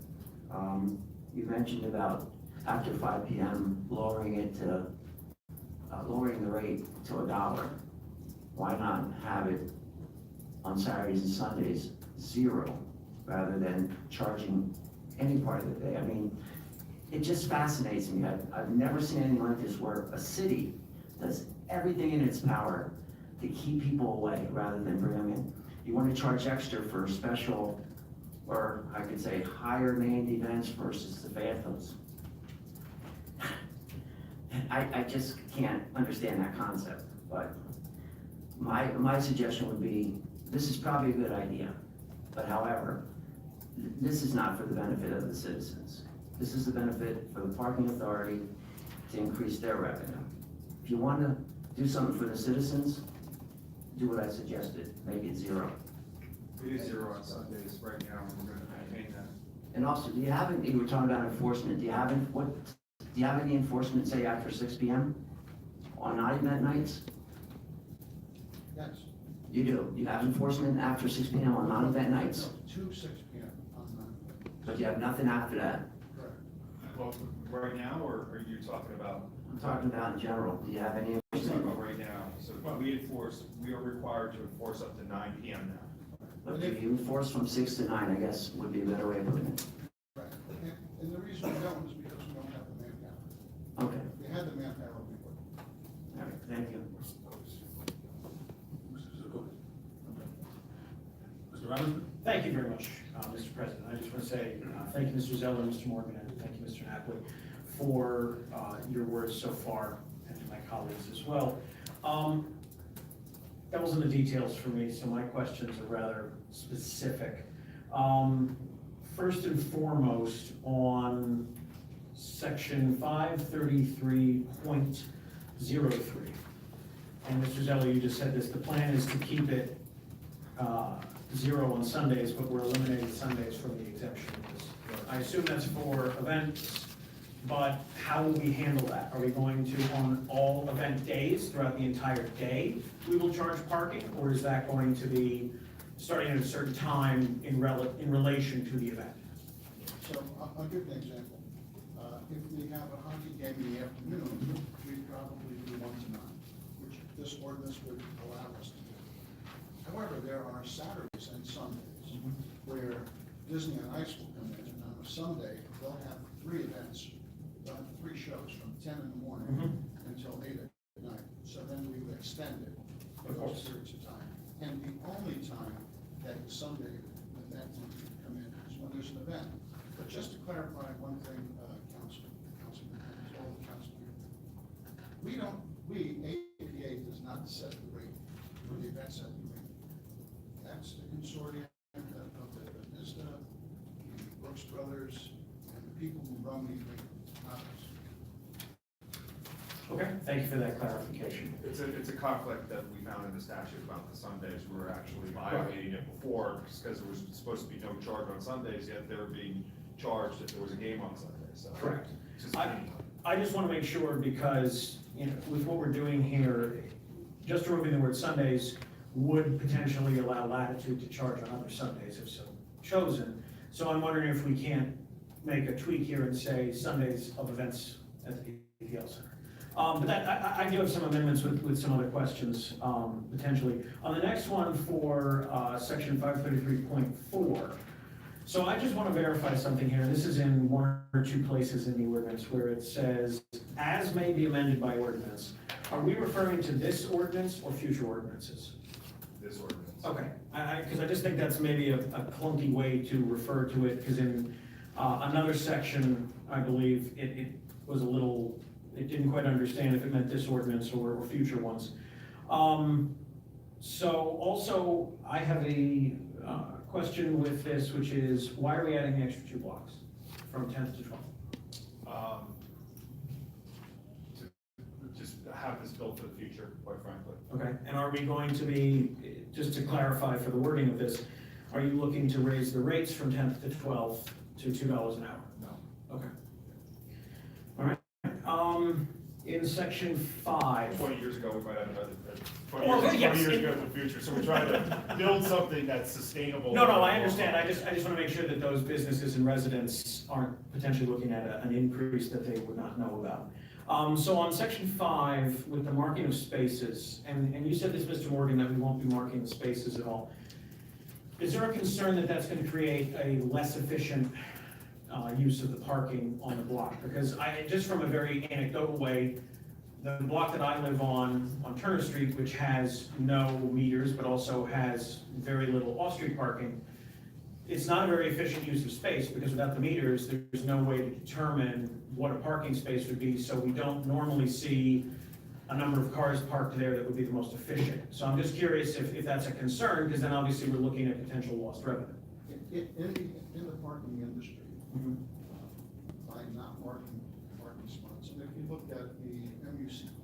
K: You mentioned about after 5 p.m. lowering the rate to $1. Why not have it on Saturdays and Sundays 0 rather than charging any part of the day? I mean, it just fascinates me. I've never seen anything like this where a city does everything in its power to keep people away rather than bring them in. You want to charge extra for special, or I could say higher named events versus the Phantoms. I just can't understand that concept, but my suggestion would be, this is probably a good idea, but however, this is not for the benefit of the citizens. This is the benefit for the parking authority to increase their revenue. If you want to do something for the citizens, do what I suggested, make it 0.
E: It is 0 on Sundays right now, and we're gonna maintain that.
K: And also, do you have any, you were talking about enforcement, do you have any enforcement, say, after 6 PM on non-event nights?
G: Yes.
K: You do, you have enforcement after 6 PM on non-event nights,
G: No, to 6 PM on Monday.
K: but you have nothing after that?
G: Correct.
E: Well, right now, or are you talking about?
K: I'm talking about in general, do you have any?
E: We're talking about right now, so we are required to enforce up to 9 PM now.
K: But if you enforce from 6 to 9, I guess would be a better way of putting it.
G: Right. And the reason we don't is because we don't have the manpower.
K: Okay,
G: If we had the manpower, we would.
K: all right, thank you.
A: Mr. Robinson?
I: Thank you very much, Mr. President. I just want to say, thank you, Mr. Zeller, Mr. Morgan, and thank you, Mr. Napoli, for your words so far, and to my colleagues as well. That wasn't the details for me, so my questions are rather specific. First and foremost, on section 533.03. And Mr. Zeller, you just said this, the plan is to keep it 0 on Sundays, but we're eliminating Sundays from the exemption. I assume that's for events, but how will we handle that? Are we going to, on all event days, throughout the entire day, we will charge parking? Or is that going to be starting at a certain time in relation to the event?
G: So I'll give an example. If we have a hockey game in the afternoon, we probably do 1 to 9, which this ordinance would allow us to do. However, there are Saturdays and Sundays where Disney on Ice will come in, and on a Sunday, they'll have 3 events. They'll have 3 shows from 10 in the morning until 8 at night. So then we would extend it for those periods of time. And the only time that Sunday, that one could come in is when there's an event. But just to clarify one thing, Councilman, all the councilmen, APA does not set the rate for the event set the rate. That's the consortium of the Bethesda, the Brooks Brothers, and the people who run the event, not us.
I: Okay, thank you for that clarification.
E: It's a conflict that we found in the statute about the Sundays. We were actually violating it before, because there was supposed to be no charge on Sundays, yet they were being charged if there was a game on Sunday, so.
I: Correct.
E: it's just-
I: I just want to make sure because, with what we're doing here, just removing the word Sundays would potentially allow latitude to charge on other Sundays if so chosen. So I'm wondering if we can't make a tweak here and say Sundays of events at the APL Center. But I do have some amendments with some other questions, potentially. On the next one for section 533.4, so I just want to verify something here. This is in 1 or 2 places in the ordinance where it says, as may be amended by ordinance. Are we referring to this ordinance or future ordinances?
E: This ordinance.
I: Okay, because I just think that's maybe a clunky way to refer to it, because in another section, I believe, it was a little, it didn't quite understand if it meant this ordinance or future ones. So also, I have a question with this, which is, why are we adding the extra 2 blocks from 10th to 12th?
E: To just have this built for the future, quite frankly.
I: Okay, and are we going to be, just to clarify for the wording of this, are you looking to raise the rates from 10th to 12th to $2 an hour?
E: No.
I: Okay. All right, in section 5.
E: 20 years ago, we might have another, 20
I: Well,
E: years,
I: yes,
E: 20 years
I: it-
E: ago in the future, so we're trying to build something that's sustainable.
I: No, I understand, I just want to make sure that those businesses and residents aren't potentially looking at an increase that they would not know about. So on section 5, with the marking of spaces, and you said this, Mr. Morgan, that we won't be marking the spaces at all. Is there a concern that that's going to create a less efficient use of the parking on the block? Because just from a very anecdotal way, the block that I live on Turner Street, which has no meters, but also has very little off-street parking, it's not a very efficient use of space, because without the meters, there's no way to determine what a parking space would be, so we don't normally see a number of cars parked there that would be the most efficient. So I'm just curious if that's a concern, because then obviously we're looking at potential lost revenue.
G: In the parking industry, not parking spots. And if you look at the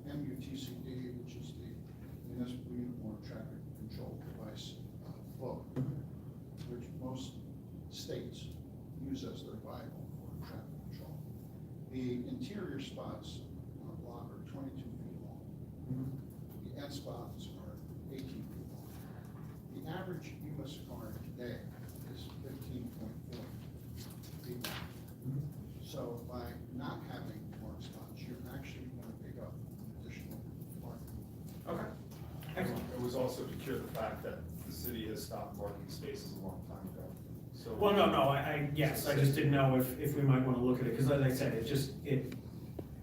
G: MUTCD, which is the Municipal Uniform Traffic Control Device book, which most states use as their Bible for traffic control. The interior spots on a block are 22 feet long. The end spots are 18 feet long. The average US car today is 15.4 feet long. So by not having more spots, you're actually going to pick up additional parking.
I: Okay. Excellent.
E: It was also to cure the fact that the city has stopped parking spaces a long time ago. So.
I: Well, no, yes, I just didn't know if we might want to look at it, because as I said,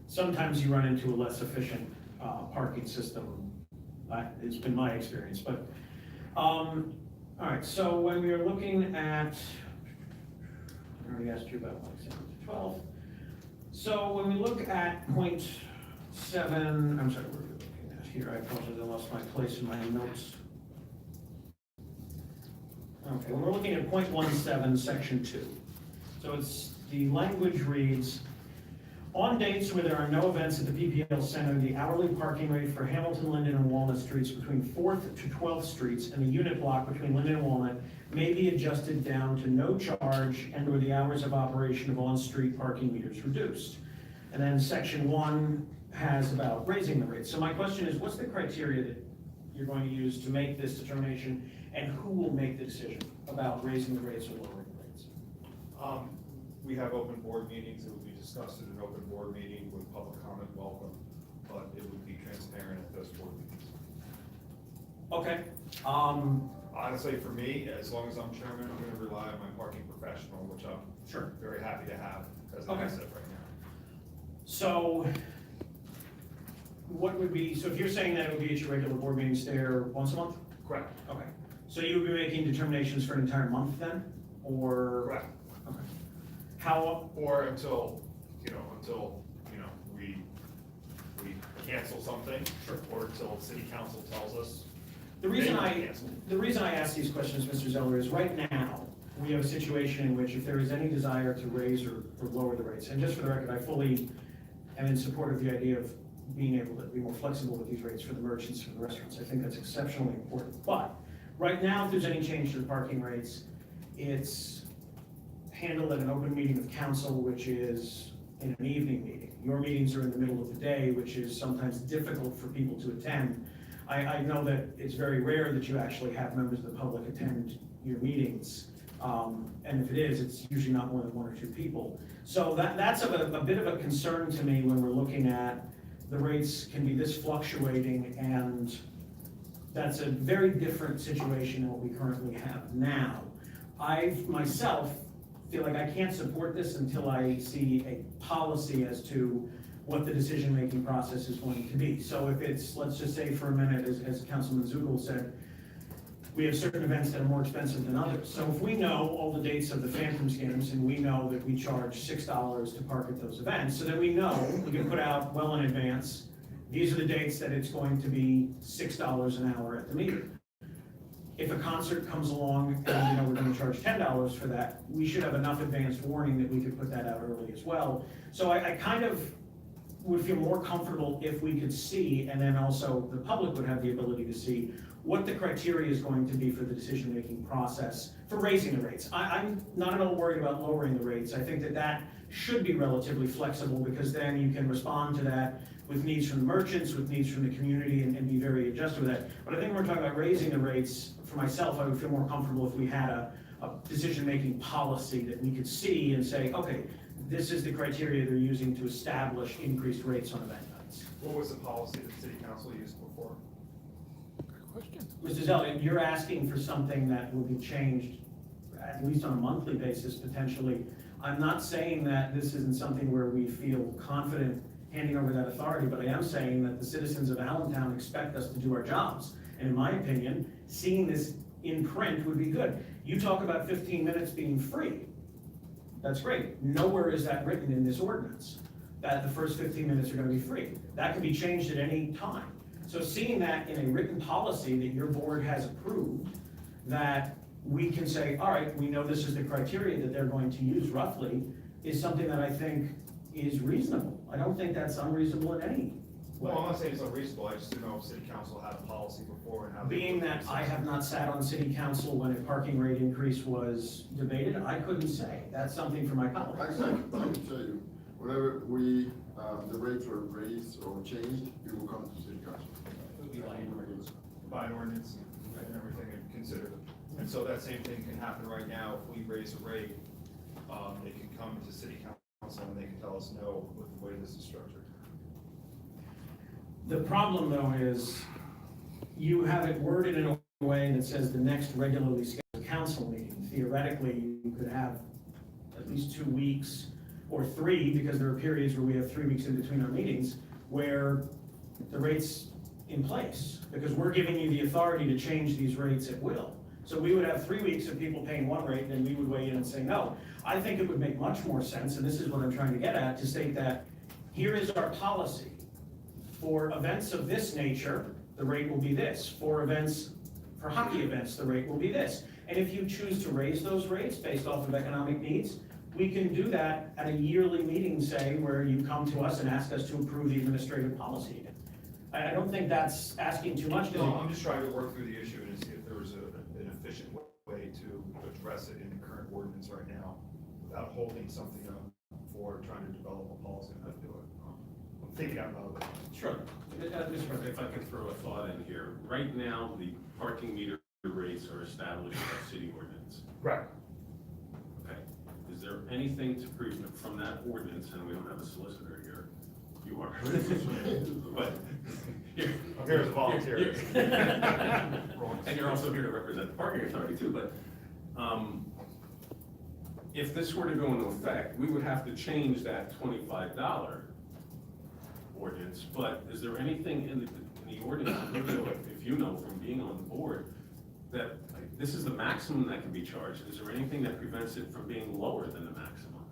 I: sometimes you run into a less efficient, parking system. It's been my experience, but, all right, so when we are looking at, I already asked you about like 7 to 12. So when we look at point 7, I'm sorry, what are we looking at here? I apologize, I lost my place in my notes. Okay, when we're looking at point 17, section 2. So it's, the language reads, on dates where there are no events at the PPL Center, the hourly parking rate for Hamilton, Linden, and Walnut Streets between 4th to 12th Streets and the unit block between Linden and Walnut may be adjusted down to no charge and or the hours of operation of on-street parking meters reduced. And then section 1 has about raising the rates. So my question is, what's the criteria that you're going to use to make this determination, and who will make the decision about raising the rates or lowering the rates?
E: We have open board meetings. It will be discussed in an open board meeting with public comment welcome, but it would be transparent at those board meetings.
I: Okay.
E: Honestly, for me, as long as I'm chairman, I'm gonna rely on my parking professional, which I'm
I: Sure.
E: very happy to have as an
I: Okay.
E: asset right now.
I: So what would be, so if you're saying that it would be at your regular board meetings there once a month?
E: Correct.
I: Okay. So you would be making determinations for an entire month then, or?
E: Correct.
I: Okay. How,
E: Or until we cancel something.
I: Sure.
E: Or until city council tells us.
I: the reason
E: they
I: I
E: cancel.
I: ask these questions, Mr. Zeller, is right now, we have a situation in which if there is any desire to raise or lower the rates, and just for the record, I fully am in support of the idea of being able to be more flexible with these rates for the merchants, for the restaurants. I think that's exceptionally important. But right now, if there's any change to the parking rates, it's handled at an open meeting of council, which is in an evening meeting. Your meetings are in the middle of the day, which is sometimes difficult for people to attend. I know that it's very rare that you actually have members of the public attend your meetings. And if it is, it's usually not more than 1 or 2 people. So that's a bit of a concern to me when we're looking at the rates can be this fluctuating, and that's a very different situation than what we currently have now. I myself feel like I can't support this until I see a policy as to what the decision-making process is going to be. So if it's, let's just say for a minute, as Councilman Zugel said, we have certain events that are more expensive than others. So if we know all the dates of the Phantoms games, and we know that we charge $6 to park at those events, so that we know, we can put out well in advance, these are the dates that it's going to be $6 an hour at the meter. If a concert comes along and we're gonna charge $10 for that, we should have enough advanced warning that we could put that out early as well. So I kind of would feel more comfortable if we could see, and then also the public would have the ability to see what the criteria is going to be for the decision-making process for raising the rates. I'm not at all worried about lowering the rates. I think that should be relatively flexible, because then you can respond to that with needs from the merchants, with needs from the community, and be very adjusted with that. But I think when we're talking about raising the rates, for myself, I would feel more comfortable if we had a decision-making policy that we could see and say, okay, this is the criteria they're using to establish increased rates on event nights.
E: What was the policy that city council used before?
I: Mr. Zeller, you're asking for something that will be changed at least on a monthly basis, potentially. I'm not saying that this isn't something where we feel confident handing over that authority, but I am saying that the citizens of Allentown expect us to do our jobs. And in my opinion, seeing this in print would be good. You talk about 15 minutes being free. That's great. Nowhere is that written in this ordinance, that the first 15 minutes are going to be free. That can be changed at any time. So seeing that in a written policy that your board has approved, that we can say, all right, we know this is the criteria that they're going to use roughly, is something that I think is reasonable. I don't think that's unreasonable in any way.
E: Well, I'm not saying it's unreasonable, I just didn't know if city council had a policy before and how. they
I: Being
E: would
I: that
E: do
I: I
E: this.
I: have not sat on city council when a parking rate increase was debated, I couldn't say. That's something for my
F: I
I: colleagues.
F: can tell you, whenever we, the rates were raised or changed, we will come to city council.
E: By an ordinance and everything and consider. And so that same thing can happen right now, if we raise a rate, they can come to city council and they can tell us no with the way this is structured.
I: The problem though is you have it worded in a way that says the next regularly scheduled council meeting. Theoretically, you could have at least 2 weeks or 3, because there are periods where we have 3 weeks in between our meetings, where the rate's in place, because we're giving you the authority to change these rates at will. So we would have 3 weeks of people paying one rate, and then we would weigh in and say, no. I think it would make much more sense, and this is what I'm trying to get at, to state that here is our policy. For events of this nature, the rate will be this. For hockey events, the rate will be this. And if you choose to raise those rates based off of economic needs, we can do that at a yearly meeting, say, where you come to us and ask us to approve the administrative policy. I don't think that's asking too much.
E: No, I'm just trying to work through the issue and see if there was an efficient way to address it in the current ordinance right now without holding something up for trying to develop a policy on how to do it. I'm thinking out loud.
A: Sure. Mr. President, if I could throw a thought in here. Right now, the parking meter rates are established by city ordinance.
E: Right.
A: Okay. Is there anything to prevent from that ordinance, and we don't have a solicitor here, you are. But you're.
E: I'm here as a volunteer.
A: And you're also here to represent the parking authority too, but, if this were to go into effect, we would have to change that $25 ordinance, but is there anything in the ordinance, if you know from being on the board, that like, this is the maximum that can be charged? Is there anything that prevents it from being lower than the maximum?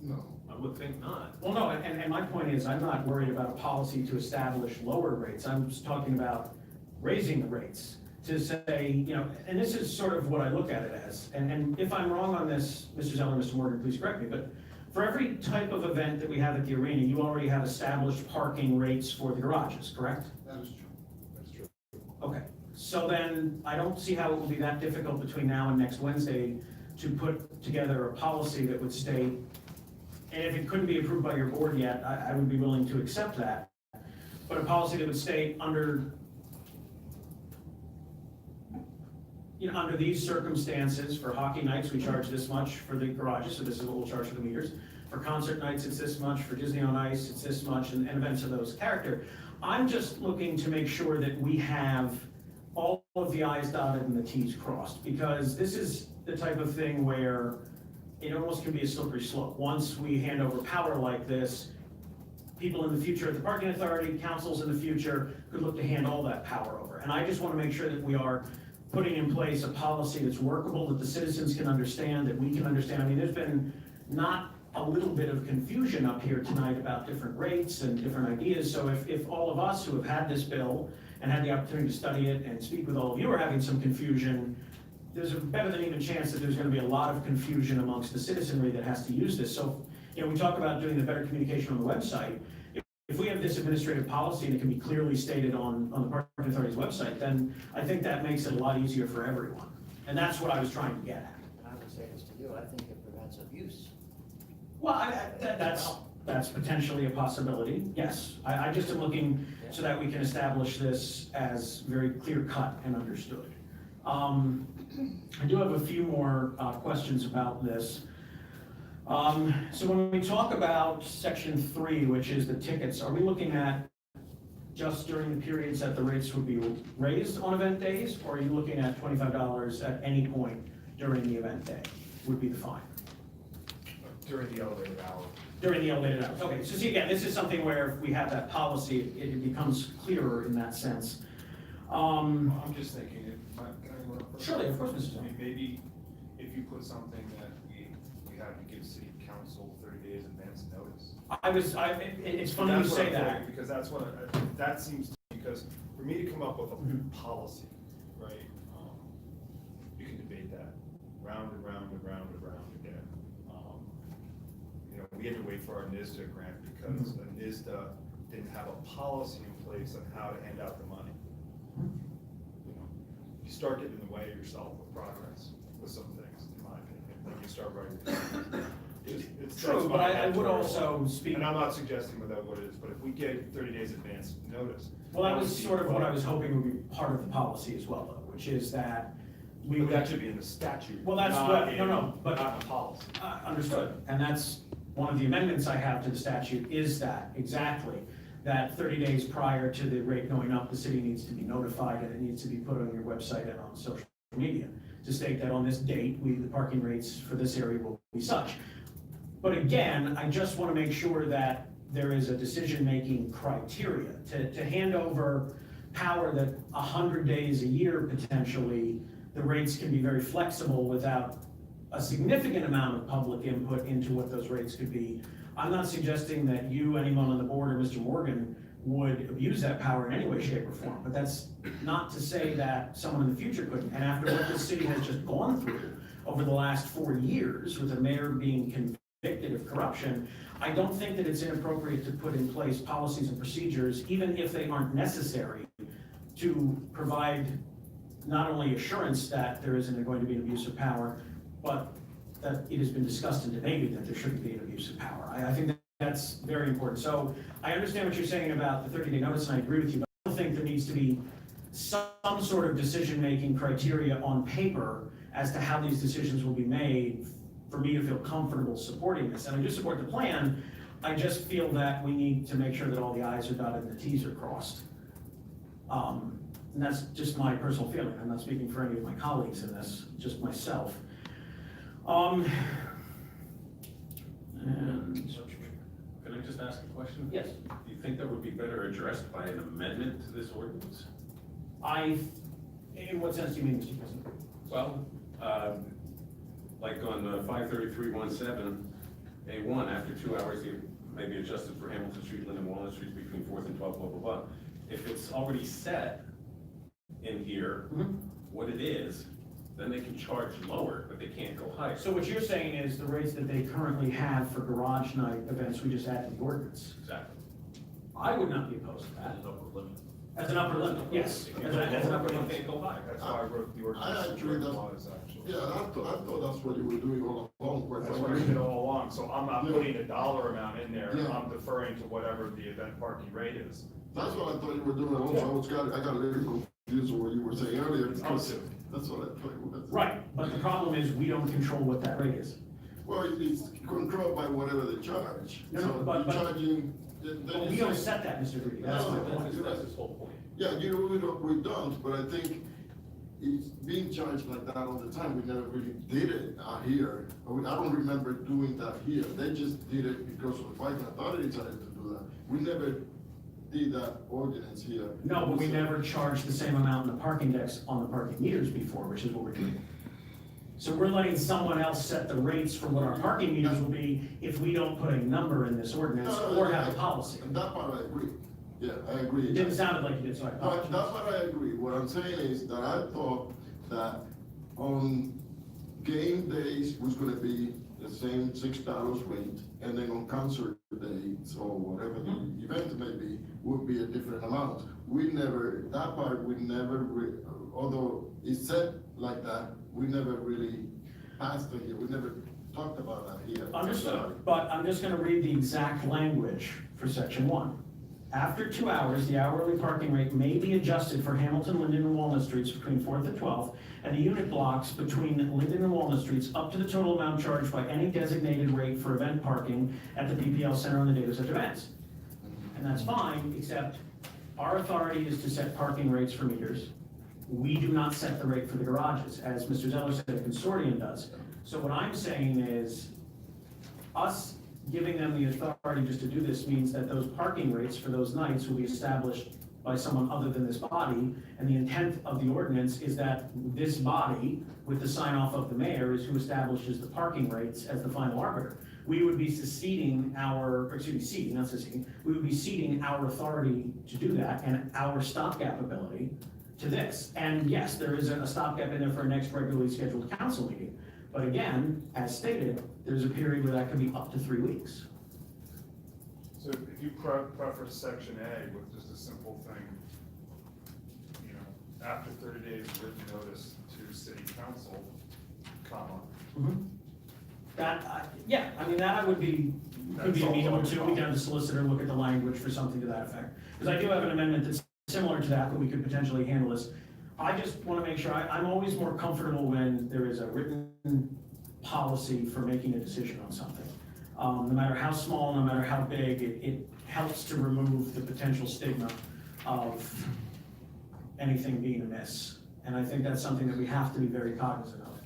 F: No.
A: I would think not.
I: Well, no, and my point is, I'm not worried about a policy to establish lower rates. I'm just talking about raising the rates to say, and this is sort of what I look at it as. And if I'm wrong on this, Mr. Zeller, Mr. Morgan, please correct me, but for every type of event that we have at the arena, you already have established parking rates for the garages, correct?
G: That is true.
F: That's true.
I: Okay, so then I don't see how it will be that difficult between now and next Wednesday to put together a policy that would state, and if it couldn't be approved by your board yet, I would be willing to accept that, but a policy that would state under these circumstances, for hockey nights, we charge this much for the garages, so this is what we'll charge for the meters. For concert nights, it's this much. For Disney on Ice, it's this much, and events of those character. I'm just looking to make sure that we have all of the i's dotted and the t's crossed, because this is the type of thing where it almost can be a slippery slope. Once we hand over power like this, people in the future at the parking authority, councils in the future, could look to hand all that power over. And I just want to make sure that we are putting in place a policy that's workable, that the citizens can understand, that we can understand. I mean, there's been not a little bit of confusion up here tonight about different rates and different ideas. So if all of us who have had this bill and had the opportunity to study it and speak with all of you are having some confusion, there's a better than even chance that there's going to be a lot of confusion amongst the citizenry that has to use this. So, we talk about doing the better communication on the website. If we have this administrative policy and it can be clearly stated on the parking authority's website, then I think that makes it a lot easier for everyone. And that's what I was trying to get at.
L: And I would say this to you, I think it prevents abuse.
I: Well, that's potentially a possibility, yes. I just am looking so that we can establish this as very clear cut and understood. I do have a few more questions about this. So when we talk about section 3, which is the tickets, are we looking at just during the periods that the rates would be raised on event days, or are you looking at $25 at any point during the event day would be the fine?
E: During the elevated hour.
I: During the elevated hours. Okay, so see, again, this is something where if we have that policy, it becomes clearer in that sense.
E: I'm just thinking, can I interrupt for a
I: Surely, of course, Mr.
E: I
I: Zimmer.
E: mean, maybe if you put something that we have to give city council 30 days advance notice.
I: It's funny you
E: That's what
I: say
E: I'm
I: that.
E: thinking, because that's what, that seems, because for me to come up with a
I: Mhm.
E: policy, right? You can debate that round and round and round and round again. We we had to wait for our NISDA grant because the NISDA didn't have a policy in place on how to hand out the money. You know, you start getting in the way of yourself with progress with some things, in my opinion, when you start writing. It's
I: True, but I would also speak.
E: And I'm not suggesting without what it is, but if we gave 30 days advance notice.
I: Well, that was sort of what I was hoping would be part of the policy as well, though, which is that we
E: But
I: would.
E: that should be in the statute.
I: Well, that's
E: not
I: what,
E: in-
I: no, but.
E: Not in policy.
I: Understood, and that's one of the amendments I have to the statute is that, exactly, that 30 days prior to the rate going up, the city needs to be notified and it needs to be put on your website and on social media to state that on this date, the parking rates for this area will be such. But again, I just want to make sure that there is a decision-making criteria to hand over power that 100 days a year potentially, the rates can be very flexible without a significant amount of public input into what those rates could be. I'm not suggesting that you, anyone on the board, or Mr. Morgan would abuse that power in any way, shape, or form, but that's not to say that someone in the future couldn't. And after what the city has just gone through over the last 4 years with the mayor being convicted of corruption, I don't think that it's inappropriate to put in place policies and procedures, even if they aren't necessary, to provide not only assurance that there isn't going to be an abuse of power, but that it has been discussed and debated that there shouldn't be an abuse of power. I think that's very important. So I understand what you're saying about the 30-day notice, and I agree with you, but I don't think there needs to be some sort of decision-making criteria on paper as to how these decisions will be made for me to feel comfortable supporting this. And I do support the plan. I just feel that we need to make sure that all the i's are dotted and the t's are crossed. And that's just my personal feeling. I'm not speaking for any of my colleagues in this, just myself. And
A: Can I just ask a question?
I: yes,
A: Do you think that would be better addressed by an amendment to this ordinance?
I: in what sense do you mean, Mr. President?
A: Well, like on 53317, A1, after 2 hours, it may be adjusted for Hamilton Street, Linden, Walnut Street between 4th and 12th, blah, blah, blah. If it's already set in here, what it is, then they can charge lower, but they can't go higher.
I: So what you're saying is the rates that they currently have for garage night events, we just add to the ordinance?
A: Exactly.
I: I would not be opposed to that.
H: As an upper limit.
I: As an upper limit, yes. As an upper
A: They
I: limit.
A: can't go higher.
E: That's why I wrote the ordinance.
F: I agree that-
E: Was actually.
F: Yeah, I thought that's what you were doing all along, quite
E: That's what I
F: frankly.
E: did all along, so I'm not
F: Yeah.
E: putting a dollar amount in there,
F: Yeah.
E: I'm deferring to whatever the event parking rate is.
F: That's what I thought you were doing also, I got a little confused with what you were saying earlier, because that's what I thought it was.
I: Right, but the problem is we don't control what that rate is.
F: Well, it's controlled by whatever they charge.
I: No,
F: So
I: but-
F: you're charging, then
I: But
F: you
I: we don't
F: say-
I: set that, Mr. Greedy, that's my point.
A: That's his whole point.
F: Yeah, we don't, but I think it's being charged like that all the time. We never really did it here. I don't remember doing that here. They just did it because the parking authority decided to do that. We never did that ordinance here.
I: No, but we never charged the same amount in the parking decks on the parking meters before, which is what we're doing. So we're letting someone else set the rates for what our parking meters will be if we don't put a number in this ordinance or have a policy.
F: That part I agree. Yeah, I agree.
I: It didn't sound like you did, so I
F: No,
I: apologize.
F: that's what I agree. What I'm saying is that I thought that on game days was gonna be the same $6 rate, and then on concert days or whatever the event may be, would be a different amount. We never, that part, we never, although it's said like that, we never really passed it here. We never talked about that here.
I: Understood, but I'm just gonna read the exact language for section 1. After 2 hours, the hourly parking rate may be adjusted for Hamilton, Linden, and Walnut Streets between 4th and 12th, and the unit blocks between Linden and Walnut Streets up to the total amount charged by any designated rate for event parking at the PPL Center on the date of such events. And that's fine, except our authority is to set parking rates for meters. We do not set the rate for the garages, as Mr. Zeller said, a consortium does. So what I'm saying is, us giving them the authority just to do this means that those parking rates for those nights will be established by someone other than this body, and the intent of the ordinance is that this body, with the sign off of the mayor, is who establishes the parking rates as the final arbiter. We would be ceding, we would be ceding our authority to do that and our stopgap ability to this. And yes, there is a stopgap in there for our next regularly scheduled council meeting. But again, as stated, there's a period where that could be up to 3 weeks.
E: So if you preface section A with just a simple thing, you know, after 30 days of written notice to city council, comma.
I: Yeah, I mean, that I would be, could be
E: That's all
I: amenable
E: fine.
I: to, we can have the solicitor look at the language for something to that effect. Because I do have an amendment that's similar to that, but we could potentially handle this. I just want to make sure, I'm always more comfortable when there is a written policy for making a decision on something. No matter how small, no matter how big, it helps to remove the potential stigma of anything being amiss. And I think that's something that we have to be very cognizant of.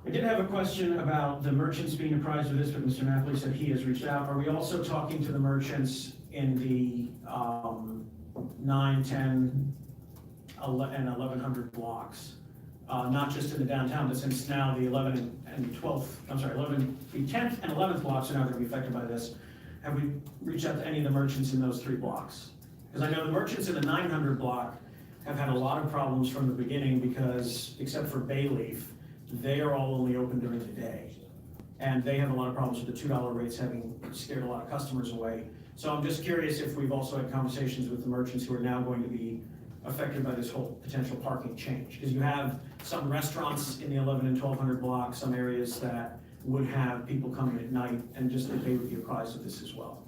I: I did have a question about the merchants being apprised of this, but Mr. Napoli said he has reached out. Are we also talking to the merchants in the 9, 10, and 1100 blocks? Not just in the downtown, but since now the 11 and 12th, I'm sorry, the 10th and 11th blocks are now gonna be affected by this. Have we reached out to any of the merchants in those 3 blocks? Because I know the merchants in the 900 block have had a lot of problems from the beginning because, except for Bayleaf, they are all only open during the day. And they have a lot of problems with the $2 rates having scared a lot of customers away. So I'm just curious if we've also had conversations with the merchants who are now going to be affected by this whole potential parking change. Because you have some restaurants in the 11 and 1200 blocks, some areas that would have people coming at night, and just that they would be apprised of this as well.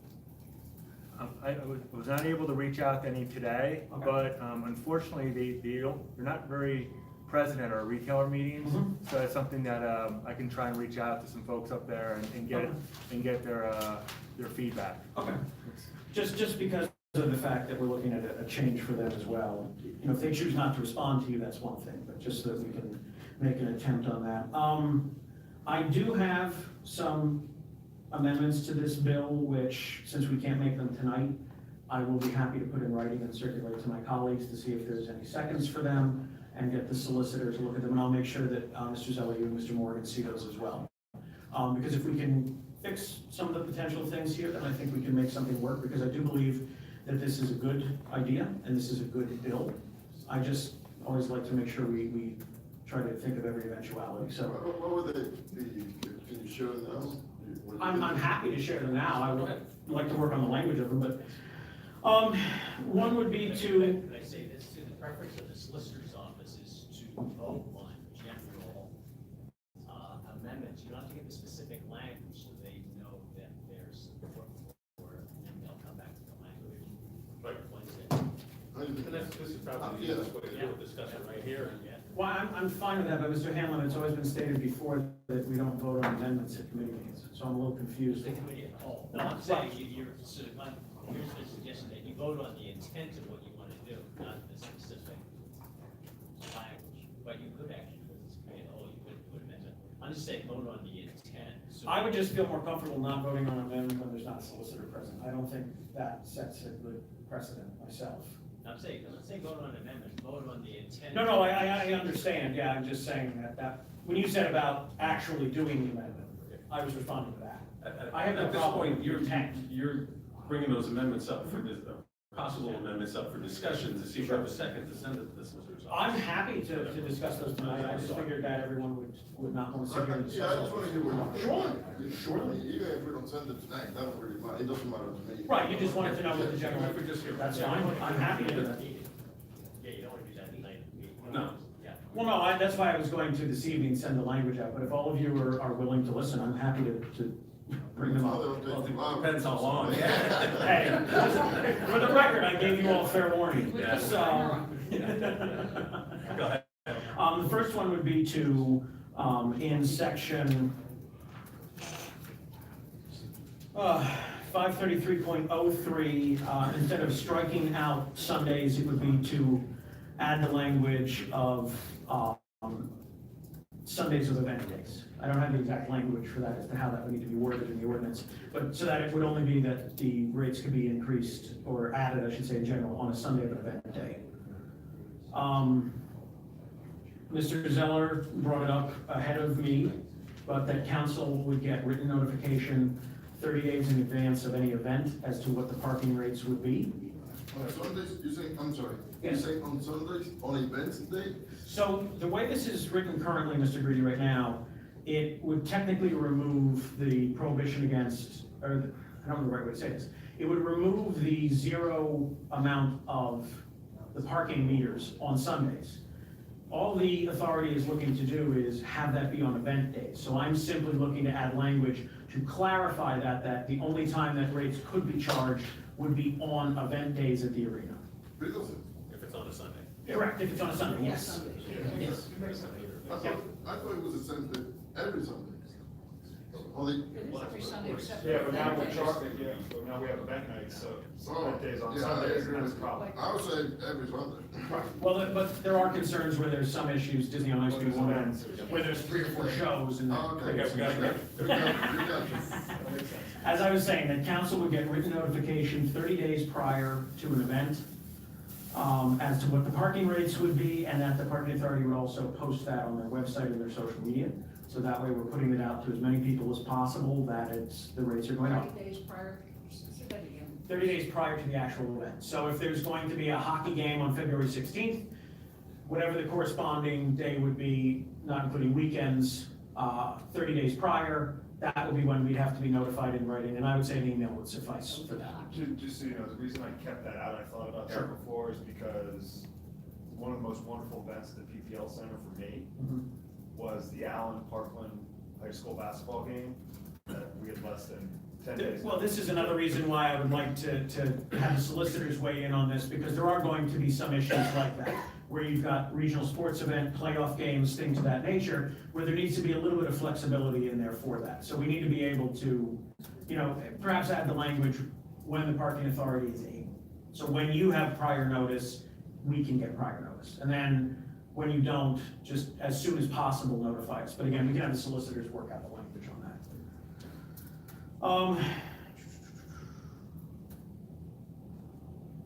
C: I was not able to reach out to any today,
I: Okay.
C: but unfortunately, they're not very present at our retailer meetings. So it's something that I can try and reach out to some folks up there and get their feedback.
I: Okay. Just because of the fact that we're looking at a change for them as well. You know, if they choose not to respond to you, that's one thing, but just so that we can make an attempt on that. I do have some amendments to this bill, which, since we can't make them tonight, I will be happy to put in writing and circulate to my colleagues to see if there's any seconds for them and get the solicitor to look at them, and I'll make sure that Mr. Zelli and Mr. Morgan see those as well. Because if we can fix some of the potential things here, then I think we can make something work, because I do believe that this is a good idea and this is a good bill. I just always like to make sure we try to think of every eventuality, so.
F: What would they be, can you show them?
I: I'm happy to share them now. I would like to work on the language of them, but, one would be to,
B: Could I say this, to the preference of the solicitor's office is to vote on general amendments. You don't have to give the specific language so they know that there's support for it, and then they'll come back to the language.
H: Right.
B: Once it-
H: And this is probably the easiest way to do it, discuss it right here.
B: Yeah.
I: well, I'm fine with that, but Mr. Hanlon, it's always been stated before that we don't vote on amendments at committee meetings, so I'm a little confused.
B: The committee at all. No, I'm saying here's the suggestion that you vote on the intent of what you want to do, not the specific language. But you could actually, because it's committee at all, you could amend it. I'm just saying, vote on the intent. So
I: I would just feel more comfortable not voting on an amendment when there's not a solicitor present. I don't think that sets a good precedent myself.
B: I'm saying vote on amendment, vote on the intent.
I: No, I understand, yeah, I'm just saying that, when you said about actually doing the amendment, I was responding to that. I have no
A: At this
I: problem
A: point,
I: with
A: you're
I: intent.
A: bringing those amendments up for this, possible amendments up for discussion to see if you have a second to send it to the solicitor's office.
I: I'm happy to discuss those tonight, I just figured that everyone would not want to sit here and discuss.
F: Yeah, I just want to hear what.
I: Sure.
F: Even if we don't send it tonight, that don't really matter, it doesn't matter to me.
I: Right, you just wanted to know what the general,
A: If we just hear-
I: that's fine, I'm happy to do that.
B: Yeah, you don't want to do that tonight.
A: No.
B: Yeah.
I: Well, no, that's why I was going to this evening send the language out, but if all of you are willing to listen, I'm happy to bring them up.
A: Well, it depends how long.
I: Hey, for the record, I gave you all fair warning.
A: Yeah.
I: So,
A: Go ahead.
I: the first one would be to, in section 533.03, instead of striking out Sundays, it would be to add the language of Sundays of event days. I don't have the exact language for that as to how that would need to be worded in the ordinance, but so that it would only be that the rates could be increased or added, I should say, in general, on a Sunday of an event day. Mr. Zeller brought it up ahead of me, but that council would get written notification 30 days in advance of any event as to what the parking rates would be.
F: On Sundays, you say, I'm sorry, you
I: Yes.
F: say on Sundays, on events day?
I: So the way this is written currently, Mr. Greedy, right now, it would technically remove the prohibition against, I don't know the right way to say this. It would remove the zero amount of the parking meters on Sundays. All the authority is looking to do is have that be on event days. So I'm simply looking to add language to clarify that the only time that rates could be charged would be on event days at the arena.
F: Really?
A: If it's on a Sunday.
I: Correct, if it's on a Sunday, yes.
B: Yes.
F: I thought it was a sense that every Sunday. Only,
D: It is every Sunday except.
E: Yeah, but now we're
D: Sundays.
E: charging, yeah, but now we have event nights, so
F: Oh,
E: event days on
F: yeah, I
E: Sundays,
F: agree
E: and that's a
F: with you.
E: problem.
F: I would say every Sunday.
I: Well, but there are concerns where there's some issues, Disney on Ice
E: Well,
I: being
E: there's
I: one of them,
E: events.
I: where there's 3 or 4 shows and.
F: Oh, okay.
A: We got it.
F: You got you.
E: That makes sense.
I: As I was saying, that council would get written notification 30 days prior to an event as to what the parking rates would be, and that the parking authority would also post that on their website and their social media. So that way we're putting it out to as many people as possible that the rates are going up.
D: 30 days prior, say that again.
I: 30 days prior to the actual event. So if there's going to be a hockey game on February 16th, whatever the corresponding day would be, not including weekends, 30 days prior, that would be when we'd have to be notified in writing, and I would say an email would suffice for that.
E: Just so you know, the reason I kept that out, I thought about
I: Sure.
E: that before, is because one of the most wonderful events at the PPL Center for me
I: Mhm.
E: was the Allen Parkland High School basketball game that we had less than 10 days.
I: Well, this is another reason why I would like to have the solicitors weigh in on this, because there are going to be some issues like that, where you've got regional sports event, playoff games, things of that nature, where there needs to be a little bit of flexibility in there for that. So we need to be able to, perhaps add the language when the parking authority is able. So when you have prior notice, we can get prior notice. And then when you don't, just as soon as possible notify us. But again, we can have the solicitors work out the language on that.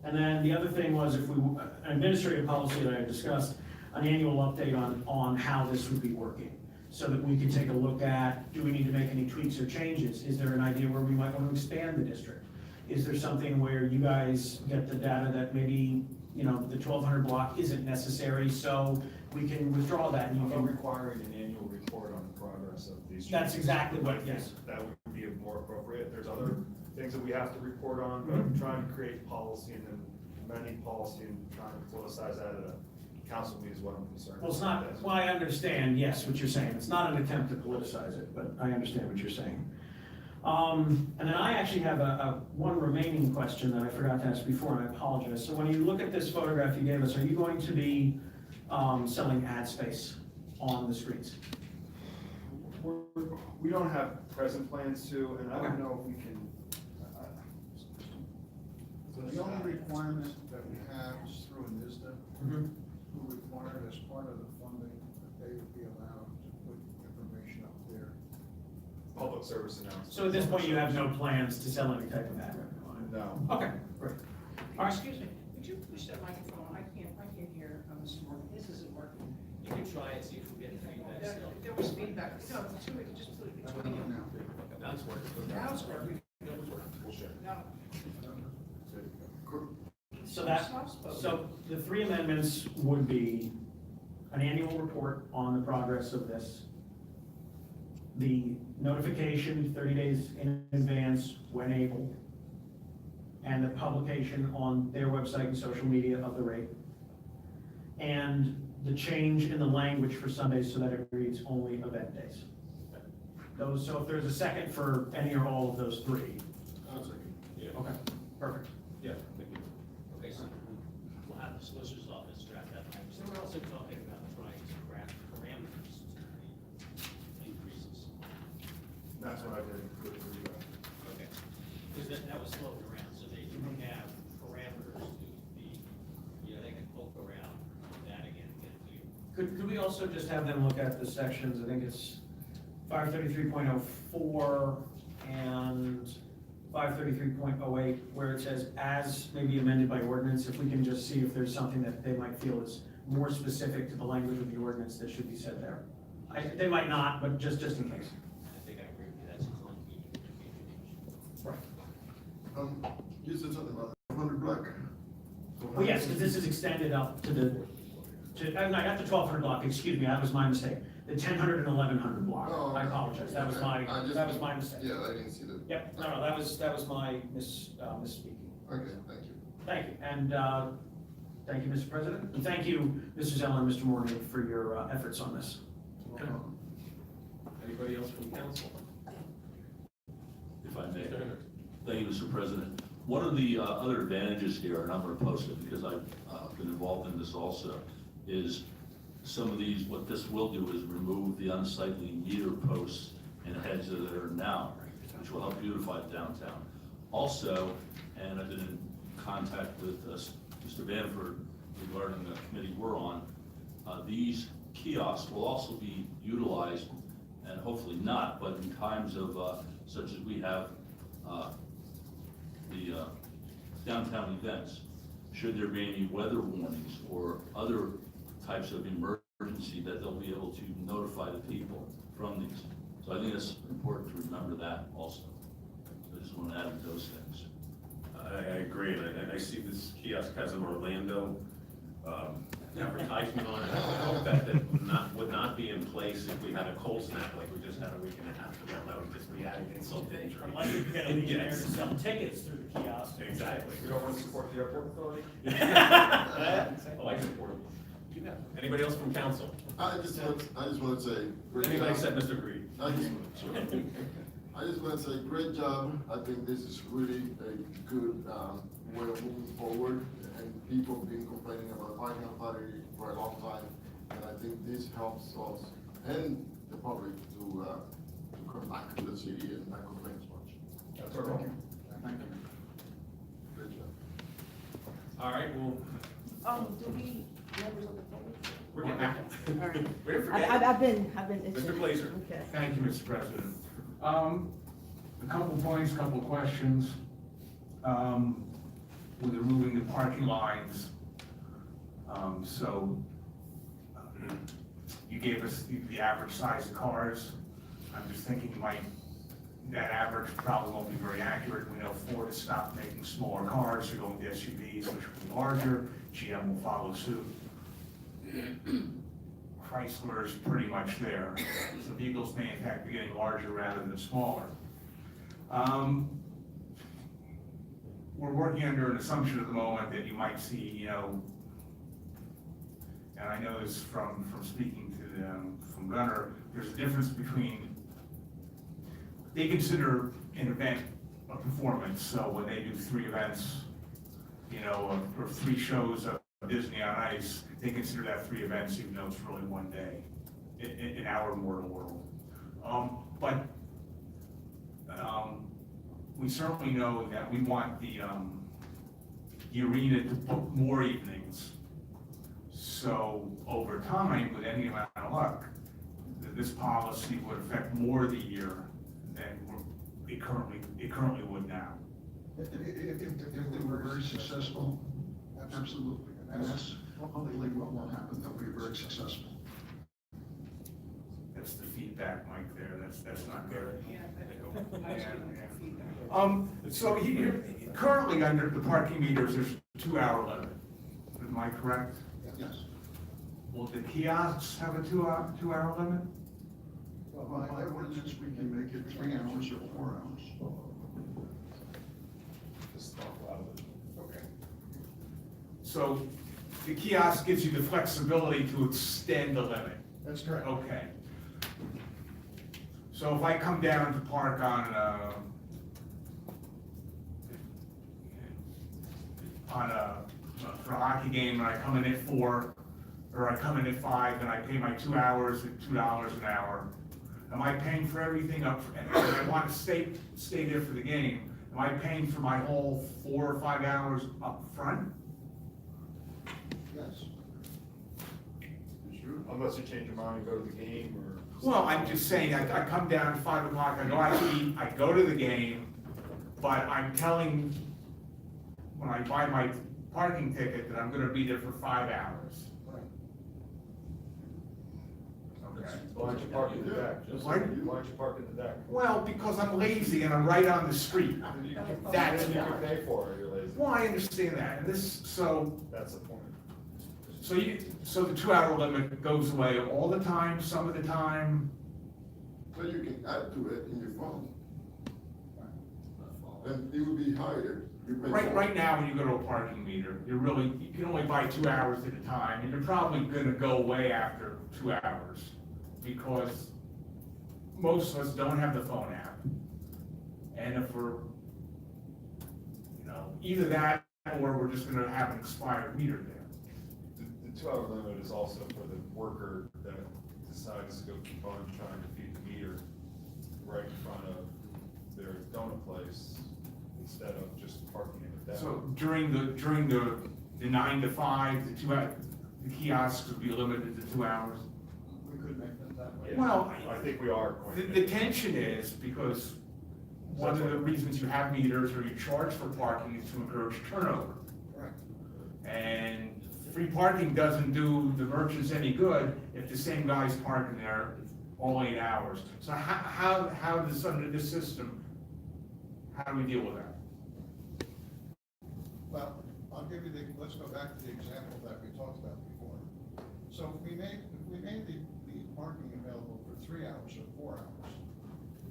I: And then the other thing was if an administrative policy that I discussed, an annual update on how this would be working. So that we can take a look at, do we need to make any tweaks or changes? Is there an idea where we might want to expand the district? Is there something where you guys get the data that maybe, the 1200 block isn't necessary, so we can withdraw that and you
E: I'm
I: can.
E: requiring an annual report on the progress of these.
I: That's exactly what,
E: I think
I: yes.
E: That would be more appropriate. There's other things that we have to report on, but I'm trying to create policy and then amending policy and trying to politicize that at a council meeting is what I'm concerned.
I: Well, it's not, well, I understand, yes, what you're saying. It's not an attempt to politicize it, but I understand what you're saying. And then I actually have one remaining question that I forgot to ask before, and I apologize. So when you look at this photograph you gave us, are you going to be selling ad space on the streets?
E: We don't have present plans to, and I don't know if we can.
G: So the only requirement that we have is through NISDA, who required as part of the funding that they would be allowed to put information up there.
E: Public service announcement.
I: So at this point, you have no plans to sell any type of ad revenue on it?
E: No.
I: Okay, great. All right.
D: Excuse me, could you push that microphone? I can't hear, Mr. Morgan. This isn't working.
B: You can try it, see if we get feedback still.
D: There was feedback. No, just put it between you.
A: Now it's working.
D: Now it's working.
E: We'll share.
D: No.
I: So the 3 amendments would be an annual report on the progress of this, the notification 30 days in advance when able, and the publication on their website and social media of the rate, and the change in the language for Sundays so that it reads only event days. So if there's a second for any or all of those 3.
F: I'll second.
A: Yeah,
I: Okay, perfect.
A: yeah, thank you.
B: Okay, so we'll have the solicitor's office draft that language. Then we're also talking about trying to craft parameters to the increases.
E: That's what I did with the,
B: Okay. Because that was floating around, so they do have parameters to be, they can poke around that again, get it to you.
I: Could we also just have them look at the sections, I think it's 533.04 and 533.08, where it says as may be amended by ordinance, if we can just see if there's something that they might feel is more specific to the language of the ordinance that should be said there. They might not, but just in case.
B: I think I agree with you, that's clunky.
I: Right.
F: You said something about 100 block.
I: Well, yes, because this is extended up to not the 1200 block, excuse me, that was my mistake. The 1000 and 1100 block.
F: Oh,
I: I apologize, that was my mistake.
F: Yeah, I didn't see that.
I: Yep, no, that was my misspeaking.
F: Okay, thank you.
I: Thank you, and thank you, Mr. President, and thank you, Mr. Zeller and Mr. Morgan, for your efforts on this.
A: Anybody else from council?
H: If I may. Thank you, Mr. President. One of the other advantages here, and I'm going to post it because I've been involved in this also, is some of these, what this will do is remove the unsightly meter posts and heads that are now, which will help beautify downtown. Also, and I've been in contact with Mr. Vanford regarding the committee we're on, these kiosks will also be utilized, and hopefully not, but in times of, such as we have the downtown events, should there be any weather warnings or other types of emergency, that they'll be able to notify the people from these. So I think it's important to remember that also. I just want to add those things.
A: I agree, and I see this kiosk has an Orlando advertisement on it. I hope that would not be in place if we had a cold snap like we just had a week and a half ago. That would just be adding insult to injury.
B: Unless you get a legionnaire to
A: Yes.
B: sell tickets through the kiosk.
A: Exactly.
E: We don't want to support the airport authority?
A: I like support. Anybody else from council?
F: I just want to say. great
A: Anybody
F: job.
A: except Mr. Green?
F: I just want to say, great job. I think this is really a good way of moving forward, and people have been complaining about parking on Saturday for a long time, and I think this helps us and the public to come back to the city and not complain as much.
E: That's our goal.
F: Thank you. Great job.
A: All right, well,
M: Do we, members of the public?
A: we're getting back.
M: All right.
A: We didn't forget.
M: I've been.
A: Mr. Glazer.
M: Okay.
N: Thank you, Mr. President. A couple points, couple questions. With removing the parking lines, you gave us the average size of cars. I'm just thinking that average probably won't be very accurate. We know Ford has stopped making smaller cars, they're going to SUVs, which will be larger. GM will follow suit. Chrysler is pretty much there. So vehicles may in fact be getting larger rather than smaller. We're working under an assumption at the moment that you might see, and I know this from speaking to them, from Gunner, there's a difference between, they consider an event a performance, so when they do 3 events, or 3 shows of Disney on Ice, they consider that 3 events, even though it's really one day in our mortal world. But we certainly know that we want the arena to book more evenings. So over time, with any amount of luck, this policy would affect more of the year than it currently would now.
G: If they were very successful, absolutely, and that's probably what will happen, they'll be very successful.
N: That's the feedback, Mike, there, that's not good. So currently under the parking meters, there's a 2-hour limit. Am I correct?
G: Yes.
N: Will the kiosks have a 2-hour limit?
G: Well, by ordinance, we can make it 3 hours or 4 hours.
E: Just talk loud. Okay.
N: So the kiosk gives you the flexibility to extend the limit.
G: That's correct.
N: Okay. So if I come down to park for a hockey game and I come in at 4, or I come in at 5 and I pay my 2 hours at $2 an hour, am I paying for everything up, and I want to stay there for the game, am I paying for my whole 4 or 5 hours up front?
G: Yes.
E: Unless you change your mind and go to the game or.
N: Well, I'm just saying, I come down at 5 o'clock, I go out to eat, I go to the game, but I'm telling, when I buy my parking ticket, that I'm gonna be there for 5 hours. Okay.
E: Why don't you park in the deck? Why
N: Pardon?
E: don't you park in the deck?
N: Well, because I'm lazy and I'm right on the street. That's
E: You can
N: why.
E: pay for it, you're lazy.
N: Well, I understand that, and this, so,
E: That's the point.
N: So the 2 hour limit goes away all the time, some of the time?
F: So you can add to it in your phone. And it would be higher. You pay more.
N: Right now, when you go to a parking meter, you can only buy 2 hours at a time, and you're probably gonna go away after 2 hours. Because most of us don't have the phone app. And if we're, either that, or we're just gonna have an expired meter there.
E: The 2 hour limit is also for the worker that decides to go keep on trying to feed the meter right in front of their donut place instead of just parking in the
N: So
E: down.
N: during the 9 to 5, the 2 hour, the kiosks would be limited to 2 hours?
G: We could make that that way.
N: Well,
E: I think we are going to.
N: The tension is because one of the reasons you have meters or you charge for parking is to encourage turnover.
G: Correct.
N: And free parking doesn't do the merchants any good if the same guy's parking there all 8 hours. So how does, under this system, how do we deal with that?
G: Well, I'll give you let's go back to the example that we talked about before. So if we made the parking available for 3 hours or 4 hours,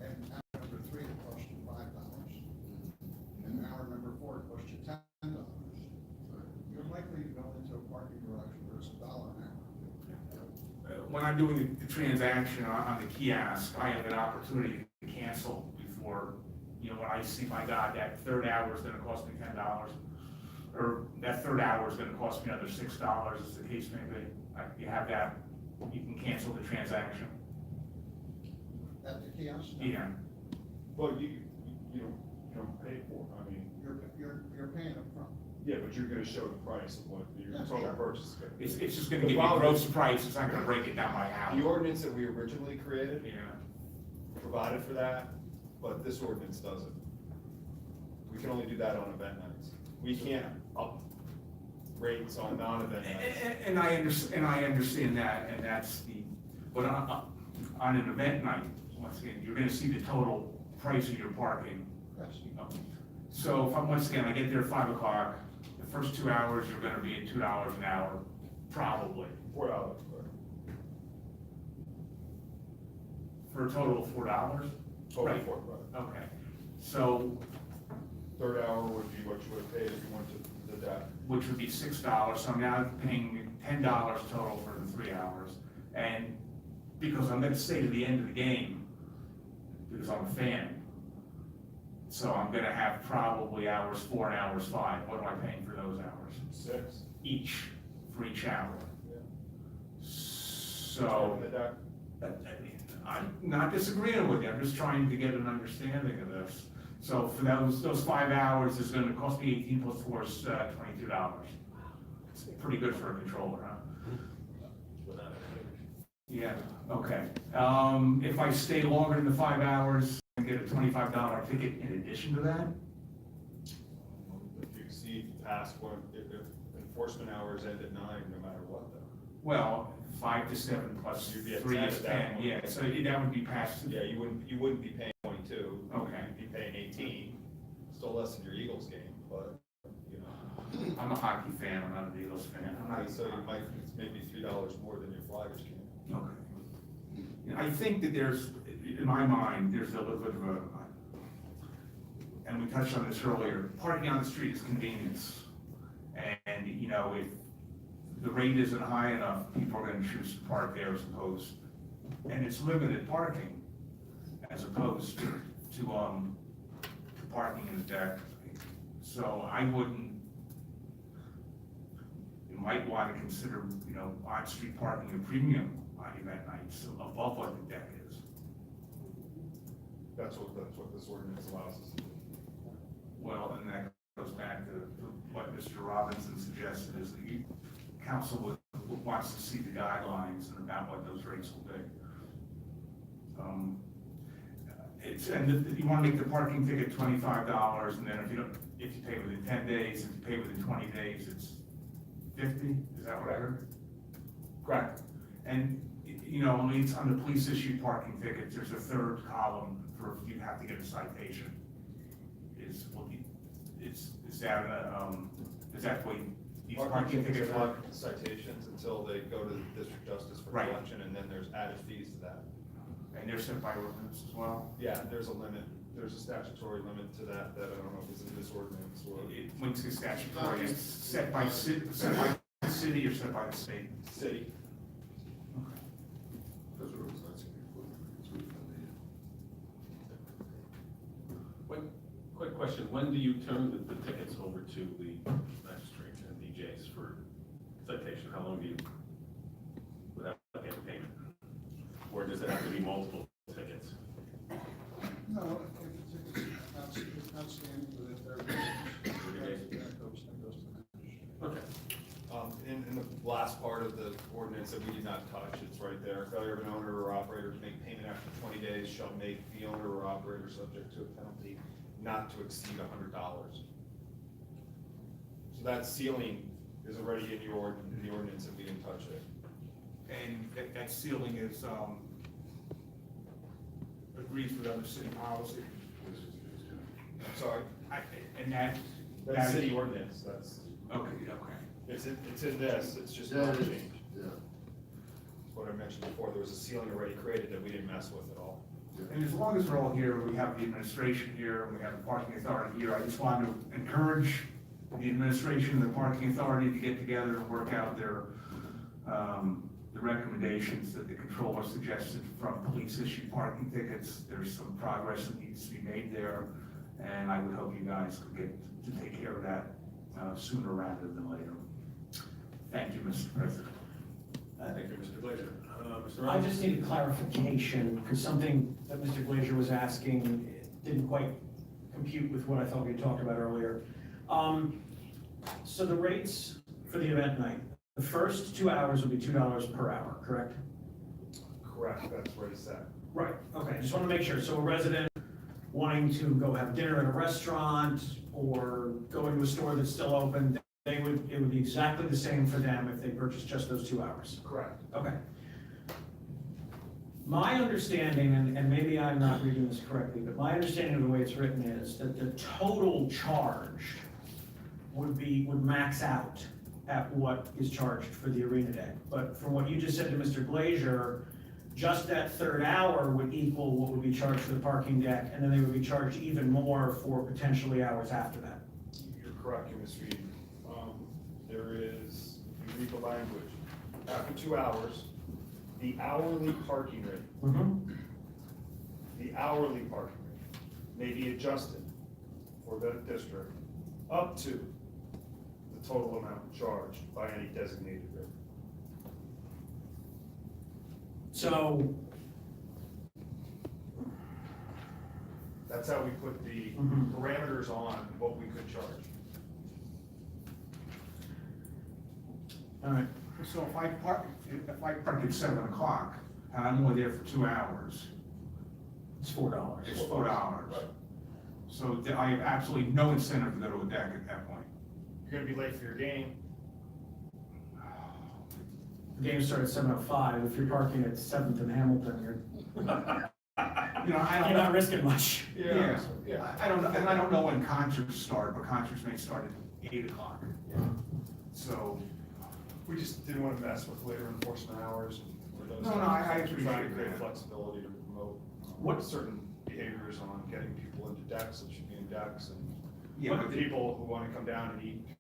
G: and hour number 3 it cost you $5, and hour number 4 it cost you $10, you're likely to go into a parking garage where it's $1 an hour.
N: When I'm doing the transaction on the kiosk, I have an opportunity to cancel before, when I see, my God, that third hour is gonna cost me $10, or that third hour is gonna cost me another $6, as the case may be. You have that, you can cancel the transaction.
G: At the kiosk?
N: Yeah.
E: Well, you don't pay for it, I mean,
G: You're paying up front.
E: yeah, but you're gonna show the price of what your
G: Yeah,
E: total
G: sure.
E: purchase is gonna be.
N: It's just gonna give you a gross price, it's not gonna break it down by
E: The
N: hour.
E: ordinance that we originally created
N: Yeah.
E: provided for that, but this ordinance doesn't. We can only do that on event nights. We can't up rates on non-event nights.
N: And I understand that, and that's but on an event night, once again, you're gonna see the total price of your parking.
G: Yes.
N: So if once again, I get there at 5 o'clock, the first 2 hours are gonna be at $2 an hour, probably,
E: $4.
N: for a total of $4.
E: Total
N: Right.
E: for it, right.
N: Okay, so,
E: Third hour would be what you would have paid if you went to the deck.
N: which would be $6, so I'm now paying $10 total for the 3 hours. And because I'm gonna stay to the end of the game, because I'm a fan, so I'm gonna have probably hours 4 and hours 5. What am I paying for those hours?
E: 6.
N: Each, for each hour.
E: Yeah.
N: So,
E: In the deck.
N: I'm not disagreeing with you, I'm just trying to get an understanding of this. So for those 5 hours, it's gonna cost me 18 plus 4 is $22. It's pretty good for a controller, huh? Yeah, okay. If I stay longer than the 5 hours, I get a $25 ticket in addition to that?
E: If you exceed past what, if enforcement hours end at 9, no matter what though.
N: Well, 5 to 7 plus
E: You'd be at
N: 3
E: 10
N: is
E: at that
N: 10,
E: point.
N: yeah, so that would be past.
E: Yeah, you wouldn't be paying 22.
N: Okay.
E: You'd be paying 18, still less than your Eagles game, but,
N: I'm a hockey fan, I'm not an Eagles fan. I'm not.
E: so you might, it's maybe $3 more than your Flyers game.
N: Okay. I think that there's, in my mind, there's a little bit of a, and we touched on this earlier, parking on the street is convenience. And, if the rate isn't high enough, people are gonna choose to park there as opposed, and it's limited parking as opposed to parking in the deck. So I wouldn't, you might wanna consider, on-street parking a premium on event nights above what the deck is.
E: That's what this ordinance allows us to do.
N: Well, and that goes back to what Mr. Robinson suggested, is the council wants to see the guidelines and about what those rates will be. And you wanna make the parking ticket $25, and then if you pay within 10 days, if you pay within 20 days, it's 50, is that what I heard? Correct. And, it's on the police issued parking tickets, there's a third column for if you have to get a citation. Is that each
E: Parking
N: parking
E: tickets
N: ticket.
E: are citations until they go to the district justice for
N: Right.
E: collection, and then there's added fees to that.
N: And they're set by ordinance as well.
E: Yeah, there's a limit, there's a statutory limit to that, I don't know if it's in this ordinance or
N: It links to statutory, it's set by set by the city or set by the state.
E: city.
F: That's what I was asking before. It's really funny.
A: Quick question, when do you turn the tickets over to the magistrate and DJs for citation? How long do you, without getting payment? Or does it have to be multiple tickets?
G: No, if it's outstanding within 30 days, that goes to the magistrate.
A: Okay.
E: In the last part of the ordinance that we did not touch, it's right there. Failure of an owner or operator to make payment after 20 days shall make the owner or operator subject to a penalty not to exceed $100. So that ceiling is already in the ordinance and we didn't touch it.
N: And that ceiling is, agrees with other city policy.
E: I'm sorry,
N: And that.
E: that's city ordinance, that's,
N: Okay.
E: it's in this, it's just
F: Yeah,
E: not
F: it is.
E: changed.
F: Yeah.
E: What I mentioned before, there was a ceiling already created that we didn't mess with at all.
N: And as long as we're all here, we have the administration here, and we have the parking authority here, I just want to encourage the administration and the parking authority to get together and work out their, the recommendations that the controller suggested from police issued parking tickets. There's some progress that needs to be made there, and I would hope you guys could get to take care of that sooner rather than later. Thank you, Mr. President.
A: Thank you, Mr. Glazer. Mr.
I: I
A: Rogers?
I: just need a clarification, because something that Mr. Glazer was asking didn't quite compute with what I thought we had talked about earlier. So the rates for the event night, the first 2 hours will be $2 per hour, correct?
E: Correct, that's where it's at.
I: Right, okay, just want to make sure. So a resident wanting to go have dinner at a restaurant or go into a store that's still open, it would be exactly the same for them if they purchased just those 2 hours?
E: Correct.
I: Okay. My understanding, and maybe I'm not reading this correctly, but my understanding of the way it's written is that the total charge would max out at what is charged for the arena day. But from what you just said to Mr. Glazer, just that third hour would equal what would be charged for the parking deck, and then they would be charged even more for potentially hours after that.
E: You're correct, you're misreading. There is, if you read the language, after 2 hours, the hourly parking rate, the hourly parking rate may be adjusted for the district up to the total amount charged by any designated rate.
I: So,
E: That's how we put the parameters on what we could charge.
I: all right,
N: So if I park at 7 o'clock, and I'm only there for 2 hours,
I: it's $4.
N: it's $4.
E: Right.
N: So I have absolutely no incentive to go to a deck at that point.
E: You're gonna be late for your game.
I: The game starts at 7:05. If you're parking at 7th and Hamilton,
N: You know, I
I: you're
N: don't
I: not
N: know.
I: risking much.
N: Yeah, I don't know when concerts start, but concerts may start at 8 o'clock. So,
E: We just didn't wanna mess with labor enforcement hours and those.
N: No, I
E: things. We're trying to
N: appreciate
E: create
N: that.
E: flexibility to promote
I: What-
E: certain behaviors on getting people into decks that should be in decks, and
N: yeah,
E: the
N: but
E: people who wanna come down and eat, can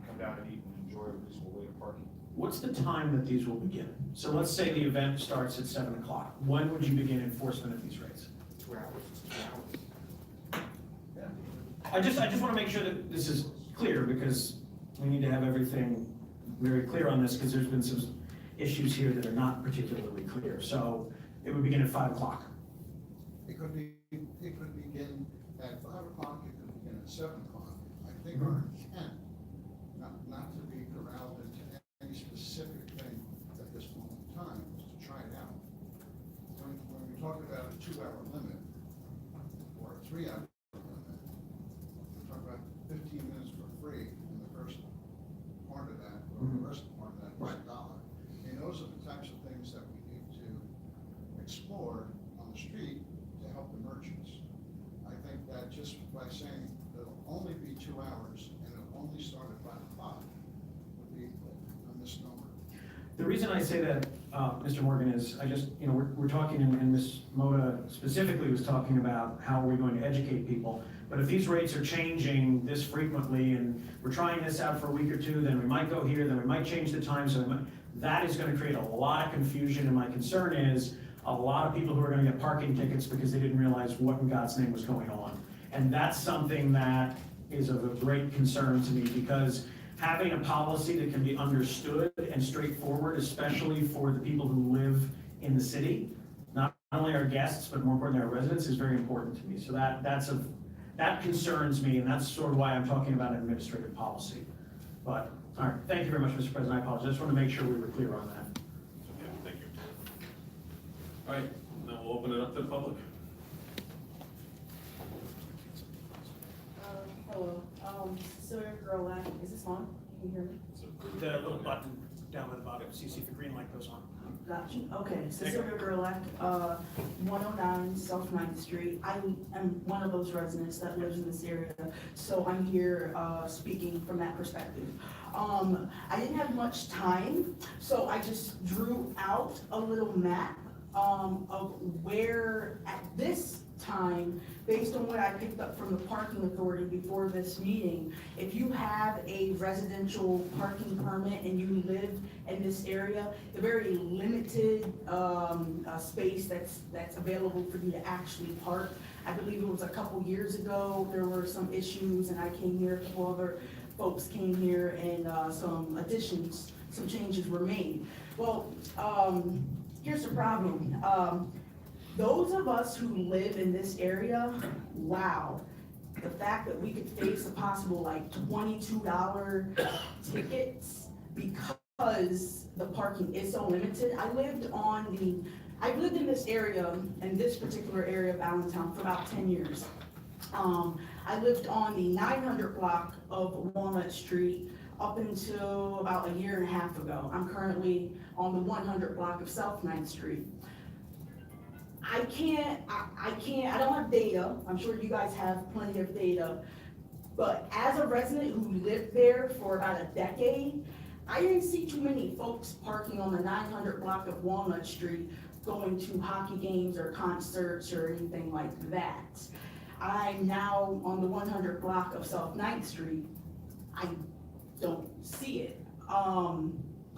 E: come down and eat and enjoy a reasonable rate of parking.
I: What's the time that these will begin? So let's say the event starts at 7 o'clock. When would you begin enforcement of these rates?
N: 2 hours is 2 hours.
I: I just want to make sure that this is clear, because we need to have everything very clear on this, because there's been some issues here that are not particularly clear. So it would begin at 5 o'clock.
G: It could begin at 5 o'clock, it could begin at 7 o'clock. I think our intent, not to be corralled into any specific thing at this moment in time, is to try it out. When we talk about a 2-hour limit, or a 3-hour limit, we talk about 15 minutes for free in the first part of that, or the rest part of that is $1. I mean, those are the types of things that we need to explore on the street to help the merchants. I think that just by saying it'll only be 2 hours and it'll only
I: The reason I say that, Mr. Morgan, is I just, we're talking, and Ms. Moda specifically was talking about how are we going to educate people. But if these rates are changing this frequently, and we're trying this out for a week or two, then we might go here, then we might change the time, that is gonna create a lot of confusion, and my concern is a lot of people who are gonna get parking tickets because they didn't realize what in God's name was going on. And that's something that is of a great concern to me, because having a policy that can be understood and straightforward, especially for the people who live in the city, not only our guests, but more importantly our residents, is very important to me. So that concerns me, and that's sort of why I'm talking about an administrative policy. But, all right, thank you very much, Mr. President, I apologize, I just want to make sure we were clear on that.
A: Okay, thank you. All right, now we'll open it up to the public.
M: Hello, Cecilia Gerlach, is this on? Can you hear me?
I: The little button down at the bottom, so you see if the green light goes on.
M: Got you. Okay, Cecilia Gerlach, 109 South 9th Street. I am one of those residents that lives in this area, so I'm here speaking from that perspective. I didn't have much time, so I just drew out a little map of where at this time, based on what I picked up from the parking authority before this meeting, if you have a residential parking permit and you live in this area, the very limited space that's available for you to actually park. I believe it was a couple years ago, there were some issues, and I came here, a couple other folks came here, and some additions, some changes were made. Well, here's the problem. Those of us who live in this area, wow, the fact that we could face a possible like $22 tickets because the parking is so limited. I've lived in this area, in this particular area of Allentown, for about 10 years. I lived on the 900 block of Walnut Street up until about a year and a half ago. I'm currently on the 100 block of South 9th Street. I don't have data, I'm sure you guys have plenty of data, but as a resident who lived there for about a decade, I didn't see too many folks parking on the 900 block of Walnut Street going to hockey games or concerts or anything like that. I'm now on the 100 block of South 9th Street. I don't see it.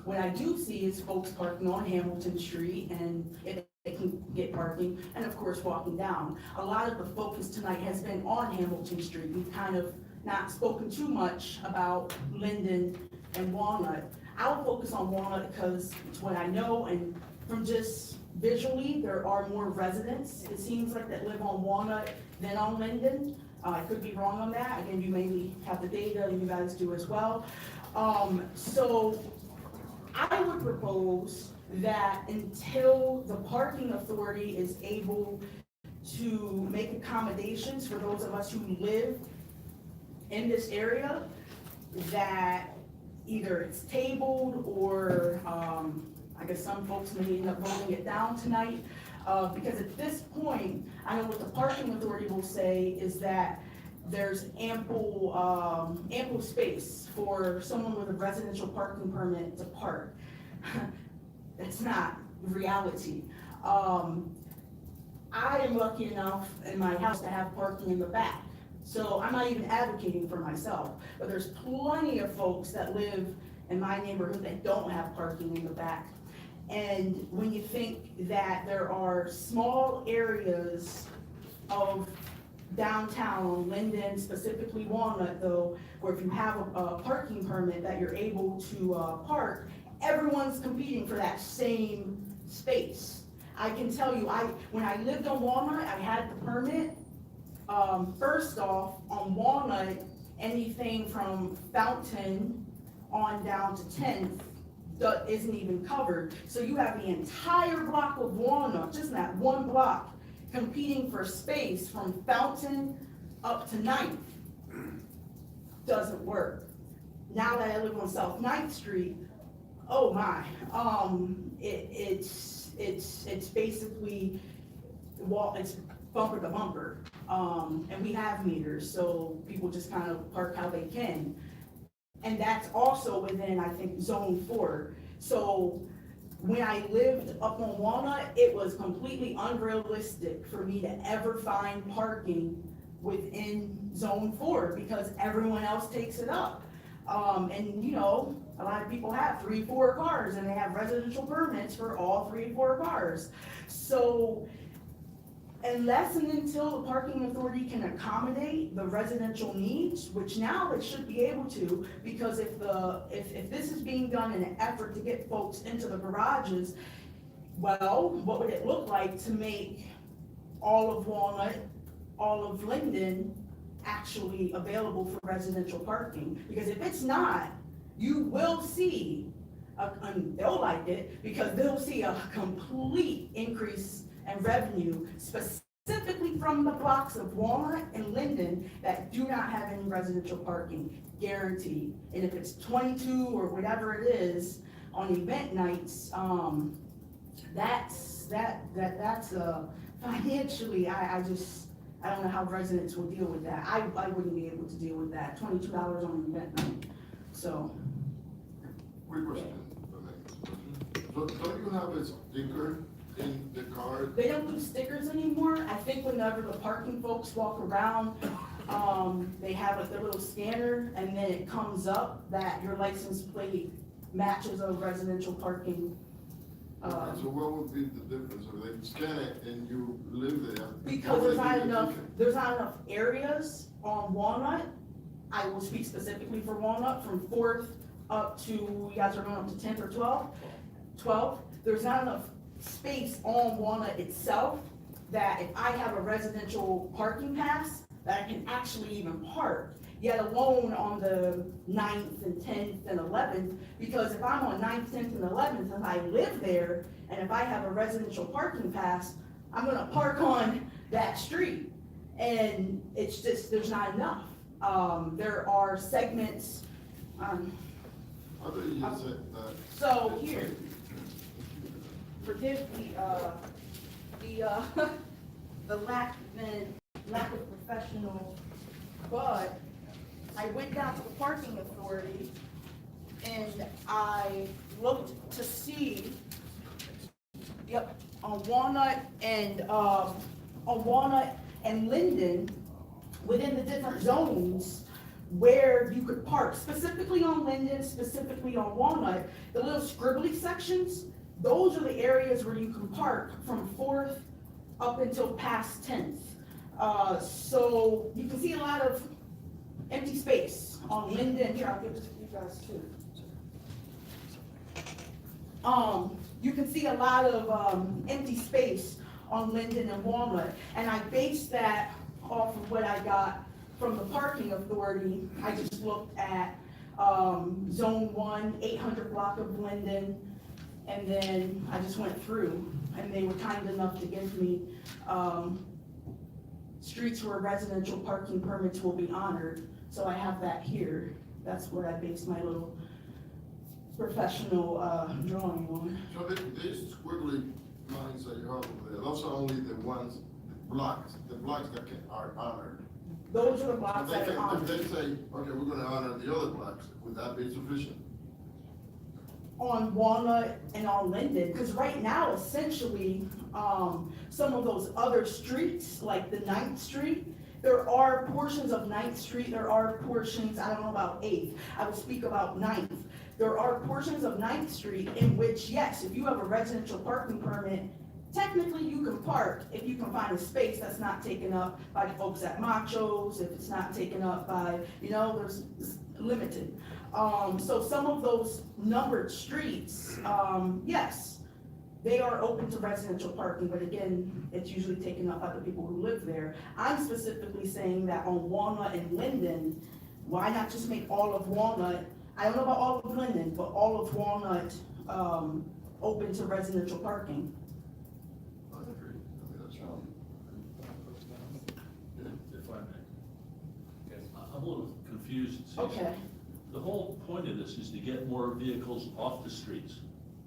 M: What I do see is folks parking on Hamilton Street, and if they can get parking, and of course walking down. A lot of the focus tonight has been on Hamilton Street. We've kind of not spoken too much about Linden and Walnut. I'll focus on Walnut because it's what I know, and from just visually, there are more residents, it seems like, that live on Walnut than on Linden. I could be wrong on that. Again, you maybe have the data, and you guys do as well. So I would propose that until the parking authority is able to make accommodations for those of us who live in this area, that either it's tabled or I guess some folks may end up voting it down tonight. Because at this point, I know what the parking authority will say is that there's ample space for someone with a residential parking permit to park. That's not reality. I am lucky enough in my house to have parking in the back. So I'm not even advocating for myself, but there's plenty of folks that live in my neighborhood that don't have parking in the back. And when you think that there are small areas of downtown, Linden, specifically Walnut though, where if you have a parking permit that you're able to park, everyone's competing for that same space. I can tell you, when I lived on Walnut, I had the permit. First off, on Walnut, anything from Fountain on down to 10th isn't even covered. So you have the entire block of Walnut, just that one block, competing for space from Fountain up to 9th. Doesn't work. Now that I live on South 9th Street, oh my, it's basically, it's bumper to bumper. And we have meters, so people just kind of park how they can. And that's also within, I think, zone 4. So when I lived up on Walnut, it was completely unrealistic for me to ever find parking within zone 4 because everyone else takes it up. And you know, a lot of people have 3, 4 cars and they have residential permits for all 3, 4 cars. So unless and until the parking authority can accommodate the residential needs, which now it should be able to, because if this is being done in an effort to get folks into the garages, well, what would it look like to make all of Walnut, all of Linden actually available for residential parking? Because if it's not, you will see, and they'll like it, because they'll see a complete increase in revenue specifically from the blocks of Walnut and Linden that do not have any residential parking, guaranteed. And if it's 22 or whatever it is on event nights, that's financially, I don't know how residents will deal with that. I wouldn't be able to deal with that, $22 on an event night, so.
F: Quick question, so don't you have a sticker in the car?
M: They don't do stickers anymore. I think whenever the parking folks walk around, they have like their little scanner and then it comes up that your license plate matches a residential parking.
F: So what would be the difference if they scan it and you live there?
M: Because there's not enough areas on Walnut. I will speak specifically for Walnut from 4th up to, you guys are going up to 10th or 12th. There's not enough space on Walnut itself that if I have a residential parking pass, that I can actually even park, yet alone on the 9th and 10th and 11th, because if I'm on 9th, 10th, and 11th, and I live there, and if I have a residential parking pass, I'm gonna park on that street, and it's just, there's not enough. There are segments,
F: How do you use it?
M: so here, forgive the lack of professional, but I went down to the parking authority and I looked to see, yep, on Walnut and Linden, within the different zones, where you could park, specifically on Linden, specifically on Walnut, the little scribbly sections, those are the areas where you can park from 4th up until past 10th. So you can see a lot of empty space on Linden. Here, I'll give it to you guys too. You can see a lot of empty space on Linden and Walnut, and I based that off of what I got from the parking authority. I just looked at zone 1, 800 block of Linden, and then I just went through, and they were kind enough to give me streets where residential parking permits will be honored. So I have that here. That's what I based my little professional drawing on.
F: So these squiggly lines that you have over there, those are only the ones, the blocks that are honored.
M: Those are the blocks
F: So
M: that are honored.
F: if they say, okay, we're gonna honor the other blocks, would that be sufficient?
M: On Walnut and on Linden, because right now, essentially, some of those other streets, like the 9th Street, there are portions of 9th Street, there are portions, I don't know about 8th, I will speak about 9th. There are portions of 9th Street in which, yes, if you have a residential parking permit, technically you can park if you can find a space that's not taken up by folks at Machos, if it's not taken up by, you know, it's limited. So some of those numbered streets, yes, they are open to residential parking, but again, it's usually taken up by the people who live there. I'm specifically saying that on Walnut and Linden, why not just make all of Walnut, I don't know about all of Linden, but all of Walnut open to residential parking?
F: I agree, I mean, that's wrong.
H: If I may. I'm a little confused. Cece.
M: Okay.
H: The whole point of this is to get more vehicles off the streets.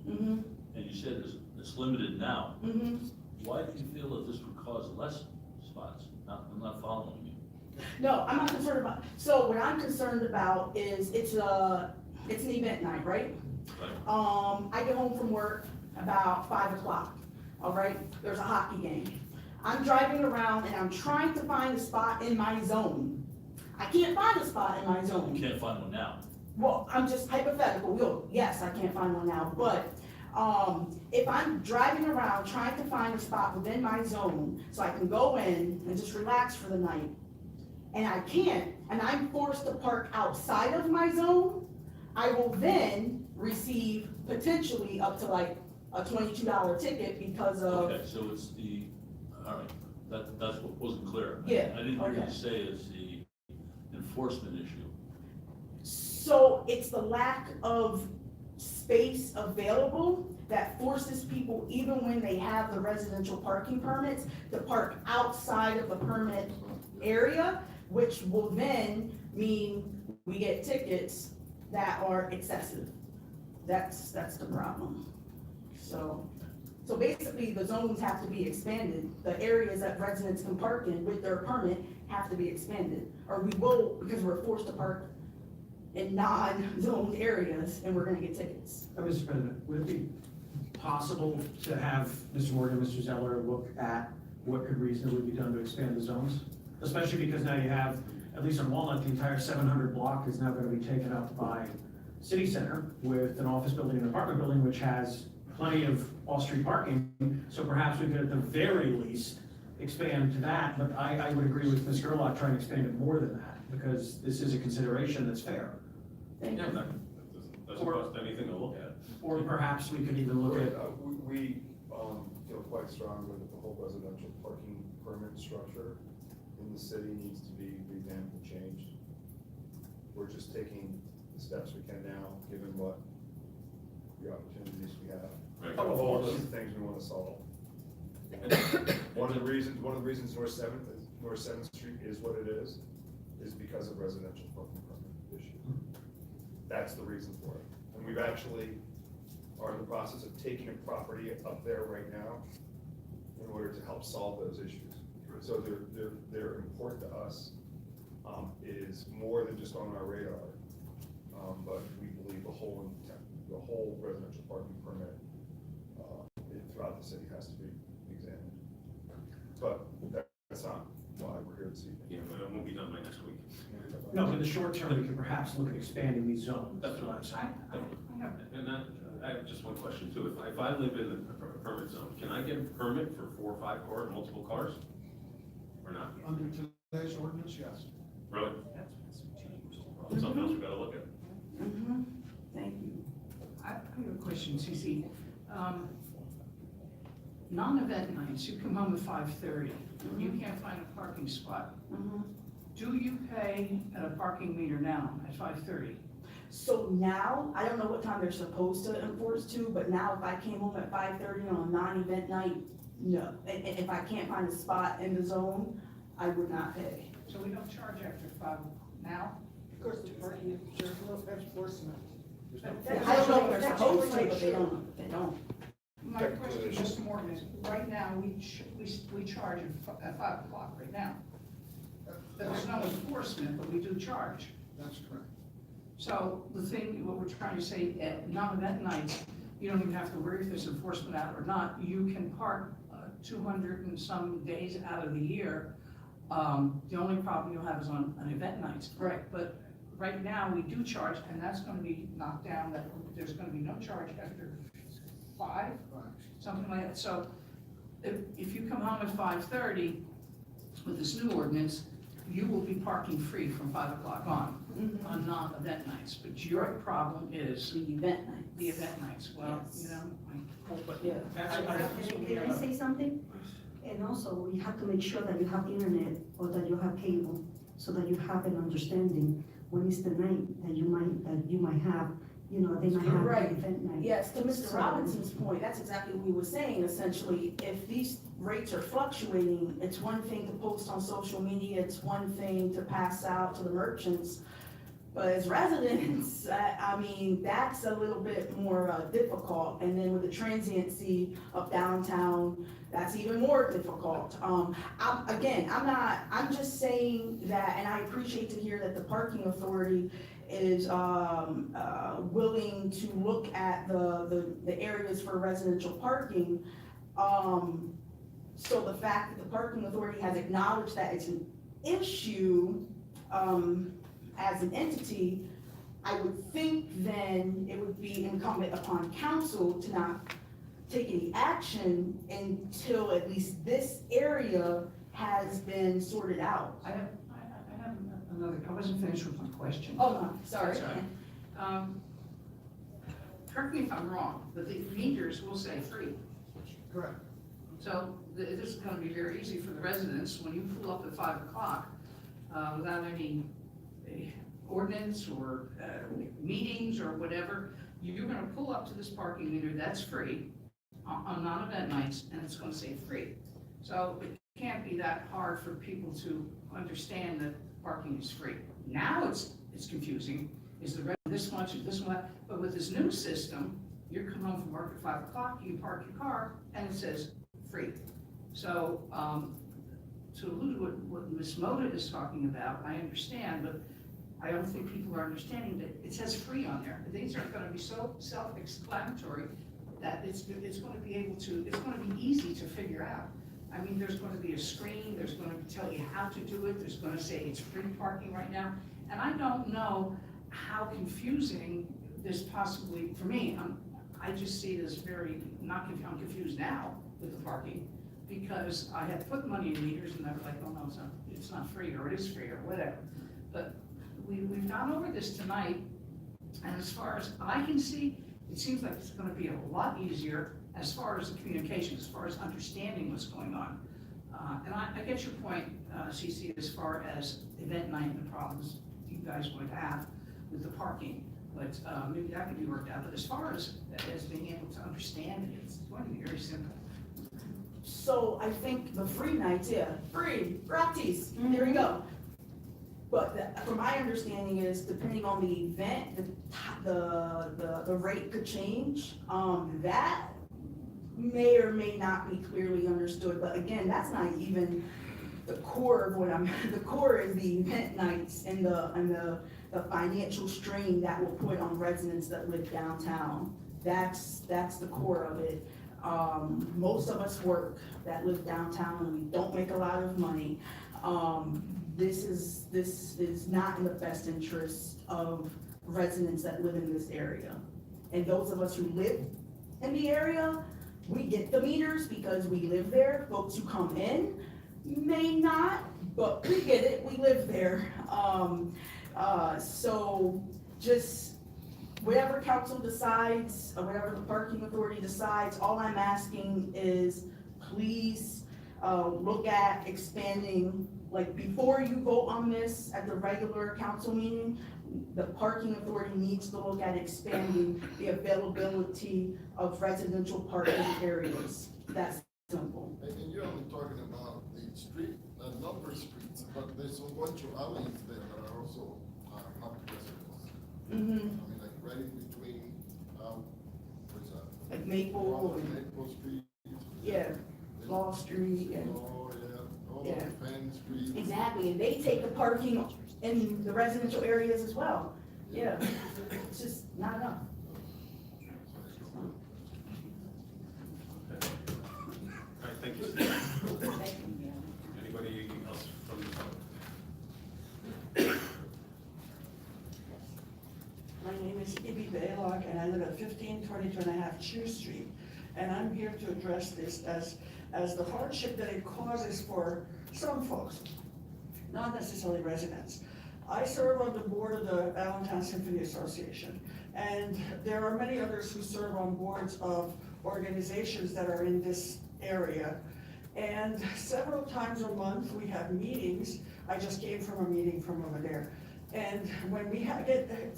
M: Mm-hmm.
H: And you said it's limited now.
M: Mm-hmm.
H: Why do you feel that this would cause less spots? I'm not following you.
M: No, I'm not concerned about, so what I'm concerned about is it's an event night, right?
H: Right.
M: I get home from work about 5 o'clock, all right? There's a hockey game. I'm driving around and I'm trying to find a spot in my zone. I can't find a spot in my zone.
H: You can't find one now.
M: Well, I'm just hypothetical, yes, I can't find one now, but, if I'm driving around trying to find a spot within my zone, so I can go in and just relax for the night, and I can't, and I'm forced to park outside of my zone, I will then receive potentially up to like a $22 ticket because of,
H: Okay, so it's the, all right, that's what wasn't clear.
M: Yeah,
H: I didn't hear you
M: okay.
H: say it's the enforcement issue.
M: so it's the lack of space available that forces people, even when they have the residential parking permits, to park outside of the permit area, which will then mean we get tickets that are excessive. That's the problem. So basically, the zones have to be expanded. The areas that residents can park in with their permit have to be expanded. Or we will, because we're forced to park in non-zoned areas, and we're gonna get tickets.
I: Mr. President, would it be possible to have Mr. Morgan and Mr. Zeller look at what could reasonably be done to expand the zones? Especially because now you have, at least on Walnut, the entire 700 block is now gonna be taken up by City Center with an office building and apartment building, which has plenty of off-street parking. So perhaps we could at the very least expand to that, but I would agree with Ms. Gerlach trying to expand it more than that, because this is a consideration that's fair.
M: Thank
A: Yeah,
M: you.
A: that doesn't cost anything to look at.
I: Or perhaps we could even look at,
E: We feel quite strongly that the whole residential parking permit structure in the city needs to be revamped and changed. We're just taking the steps we can now, given what the opportunities we have.
A: Right.
E: All those things we want to solve. One of the reasons North Seventh Street is what it is because of residential parking permit issue. That's the reason for it. And we've actually are in the process of taking a property up there right now in order to help solve those issues. So they're important to us. Is more than just on our radar. But we believe the whole residential parking permit throughout the city has to be examined. But that's not why we're here this evening.
A: Yeah, but it won't be done by next week.
I: no, in the short term, we could perhaps look at expanding these zones.
A: That's what I'm saying. And that, I have just one question too. If I live in the permit zone, can I get a permit for 4 or 5 cars, multiple cars? Or not?
G: Under today's ordinance, yes.
A: Really? Something else we gotta look at.
M: Mm-hmm. Thank you.
D: I have a question, Cece. Non-event nights, you come home at 5:30, you can't find a parking spot.
M: Mhm.
D: Do you pay at a parking meter now at 5:30?
M: So now, I don't know what time they're supposed to enforce to, but now if I came home at 5:30 on a non-event night, no. And if I can't find a spot in the zone, I would not pay.
D: So we don't charge after 5 now?
G: Of course, there's no enforcement.
M: I don't know if they're supposed to, but they don't.
D: My question, Mr. Morgan, is right now, we charge at 5 o'clock right now. There's no enforcement, but we do charge.
G: That's correct.
D: So the thing, what we're trying to say, at non-event nights, you don't even have to worry if there's enforcement out or not. You can park 200 and some days out of the year. The only problem you'll have is on event nights.
M: Right.
D: But right now, we do charge, and that's gonna be knocked down, that there's gonna be no charge after 5,
G: Right.
D: something like that. So if you come home at 5:30 with this new ordinance, you will be parking free from 5 o'clock on non-event nights. But your problem is
M: The event nights.
D: the event nights. Well,
M: Yes.
D: you know, I hope, but
M: Yeah.
J: Can I say something? And also, you have to make sure that you have internet or that you have cable, so that you have an understanding when is the night that you might have, they might have
M: Right.
J: an event night.
M: Yes, to Mr. Robinson's point, that's exactly what we were saying, essentially, if these rates are fluctuating, it's one thing to post on social media, it's one thing to pass out to the merchants, but as residents, that's a little bit more difficult, and then with the transiency of downtown, that's even more difficult. I'm just saying that, and I appreciate to hear that the parking authority is willing to look at the areas for residential parking. So the fact that the parking authority has acknowledged that it's an issue as an entity, I would think then it would be incumbent upon council to not take any action until at least this area has been sorted out.
D: I have another, I wasn't finished with my question.
M: Oh, no, sorry.
D: That's all right. Correct me if I'm wrong, but the meters will say free.
G: Correct.
D: So this is gonna be very easy for the residents, when you pull up at 5 o'clock, without any ordinance or meetings or whatever, you're gonna pull up to this parking meter that's free on non-event nights, and it's gonna say free. So it can't be that hard for people to understand that parking is free. Now it's confusing, is the rent this much or this much, but with this new system, you're coming home from work at 5 o'clock, you park your car, and it says free. So, to allude to what Ms. Moda is talking about, I understand, but I don't think people are understanding that it says free on there. These are gonna be so self-explanatory that it's gonna be able to, it's gonna be easy to figure out. I mean, there's gonna be a screen, there's gonna tell you how to do it, there's gonna say it's free parking right now. And I don't know how confusing this possibly, for me, I just see it as very, I'm confused now with the parking, because I had put money in meters and they were like, oh no, it's not free, or it is free, or whatever. But we've gone over this tonight, and as far as I can see, it seems like it's gonna be a lot easier as far as the communication, as far as understanding what's going on. And I get your point, CC, as far as event night and the problems you guys would have with the parking, but maybe that can be worked out. But as far as being able to understand it, it's going to be very simple.
M: So I think the free nights, yeah, free, gratis, there you go. But from my understanding is, depending on the event, the rate could change. That may or may not be clearly understood, but again, that's not even the core of what the core is the event nights and the financial strain that will put on residents that live downtown. That's the core of it. Most of us work that live downtown and we don't make a lot of money. This is not in the best interest of residents that live in this area. And those of us who live in the area, we get the meters because we live there. Folks who come in may not, but we get it, we live there. So just whatever council decides, or whatever the parking authority decides, all I'm asking is please look at expanding, like before you vote on this at the regular council meeting, the parking authority needs to look at expanding the availability of residential parking areas. That's simple.
F: And you're only talking about the street, number streets, but there's a bunch of alleys there that are also up to residents. I mean, like right in between, what's that?
M: Like Maple and,
F: Maple Street.
M: yeah, Law Street and.
F: Oh, yeah, all
M: Yeah.
F: of Penn Street.
M: Exactly, and they take the parking in the residential areas as well. Yeah, it's just not enough.
A: Okay. All right, thank you, Steve. Anybody else from the public?
O: My name is Ibby Baylock, and I live at 1522.5 Chew Street. And I'm here to address this as the hardship that it causes for some folks, not necessarily residents. I serve on the board of the Allentown Symphony Association, and there are many others who serve on boards of organizations that are in this area. And several times a month, we have meetings. I just came from a meeting from over there. And when we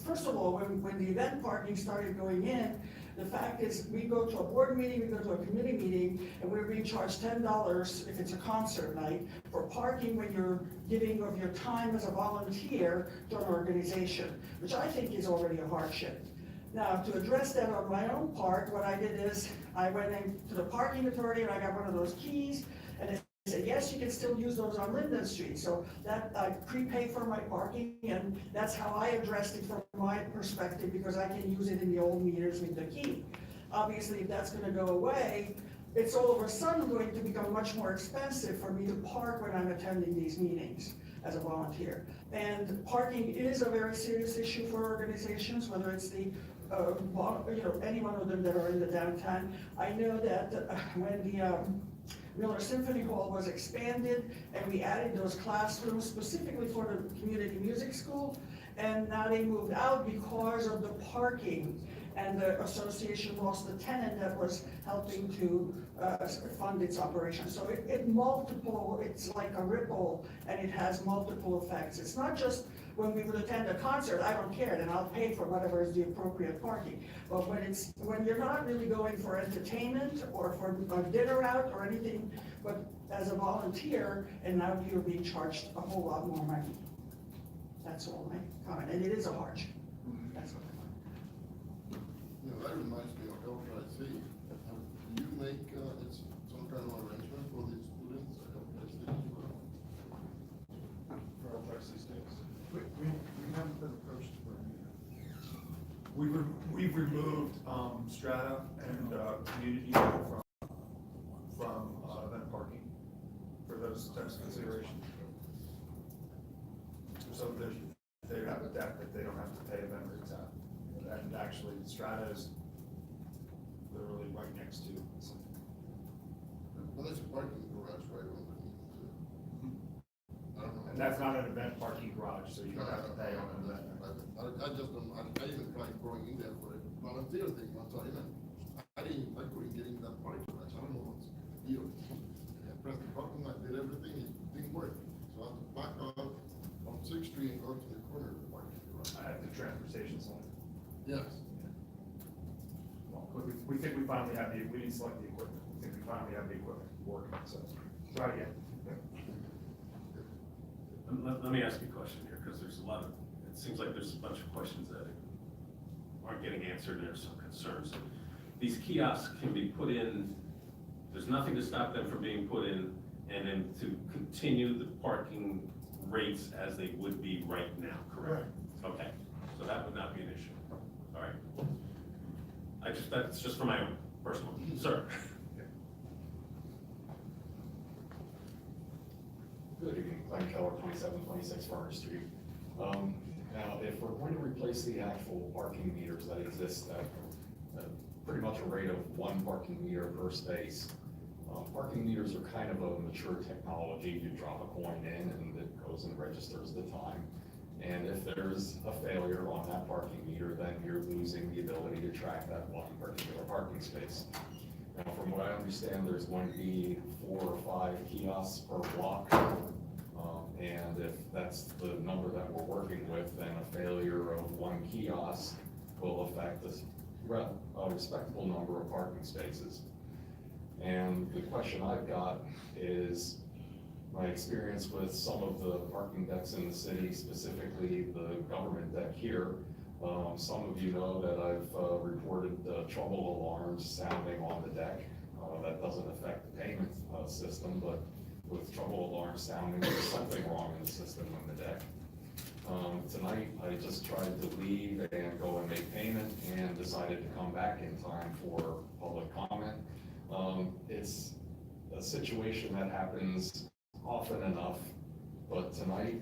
O: first of all, when the event parking started going in, the fact is, we go to a board meeting, we go to a committee meeting, and we're being charged $10 if it's a concert night for parking when you're giving of your time as a volunteer to an organization, which I think is already a hardship. Now, to address that on my own part, what I did is, I went into the parking authority and I got one of those keys, and it said, yes, you can still use those on Linden Street, so that, I prepay for my parking, and that's how I addressed it from my perspective, because I can use it in the old meters with the key. Obviously, if that's gonna go away, it's all of a sudden going to become much more expensive for me to park when I'm attending these meetings as a volunteer. And parking is a very serious issue for organizations, whether it's the, any one of them that are in the downtown. I know that when the Miller Symphony Hall was expanded, and we added those classrooms specifically for the community music school, and now they moved out because of the parking, and the association lost the tenant that was helping to fund its operation. So it's like a ripple, and it has multiple effects. It's not just when we would attend a concert, I don't care, then I'll pay for whatever is the appropriate parking. But when you're not really going for entertainment or for a dinner out or anything, but as a volunteer, and now you're being charged a whole lot more money. That's all my comment, and it is a hardship. That's what I want.
F: You know, that reminds me of LTIC. Do you make, it's some kind of arrangement for the students at LTIC?
E: For LTIC students.
G: We haven't been approached for any.
E: We've removed strata and community from event parking for those types of considerations. So they have a deck that they don't have to pay event rates at. And actually, strata is literally right next to something.
F: Well, there's a parking garage right on the, I don't know.
E: And that's not an event parking garage, so you don't have to pay on an event.
F: I just don't, I even tried going in there for a volunteer thing one time, and I couldn't get in that parking garage. I don't know what's the deal. I pressed the button, I did everything, it didn't work. So I had to back out on 6th Street and go to the corner of the parking garage.
E: At the transfer station center.
F: Yes.
E: Well, we think we finally have we didn't select the equipment. We think we finally have the equipment working, so try again.
A: Let me ask you a question here, because there's a lot of, it seems like there's a bunch of questions that aren't getting answered, there's some concerns. These kiosks can be put in, there's nothing to stop them from being put in, and then to continue the parking rates as they would be right now, correct? Okay, so that would not be an issue, all right. That's just for my own personal, sir.
P: Good evening, Glenn Keller, 2726 Farmer Street. Now, if we're going to replace the actual parking meters that exist at pretty much a rate of 1 parking meter per space, parking meters are kind of a mature technology. You drop a coin in and it goes and registers the time. And if there's a failure on that parking meter, then you're losing the ability to track that one particular parking space. Now, from what I understand, there's going to be 4 or 5 kiosks per block. And if that's the number that we're working with, then a failure of 1 kiosk will affect a respectable number of parking spaces. And the question I've got is my experience with some of the parking decks in the city, specifically the government deck here. Some of you know that I've reported trouble alarms sounding on the deck. That doesn't affect the payment system, but with trouble alarms sounding, there's something wrong in the system on the deck. Tonight, I just tried to leave and go and make payment and decided to come back in time for public comment. It's a situation that happens often enough, but tonight,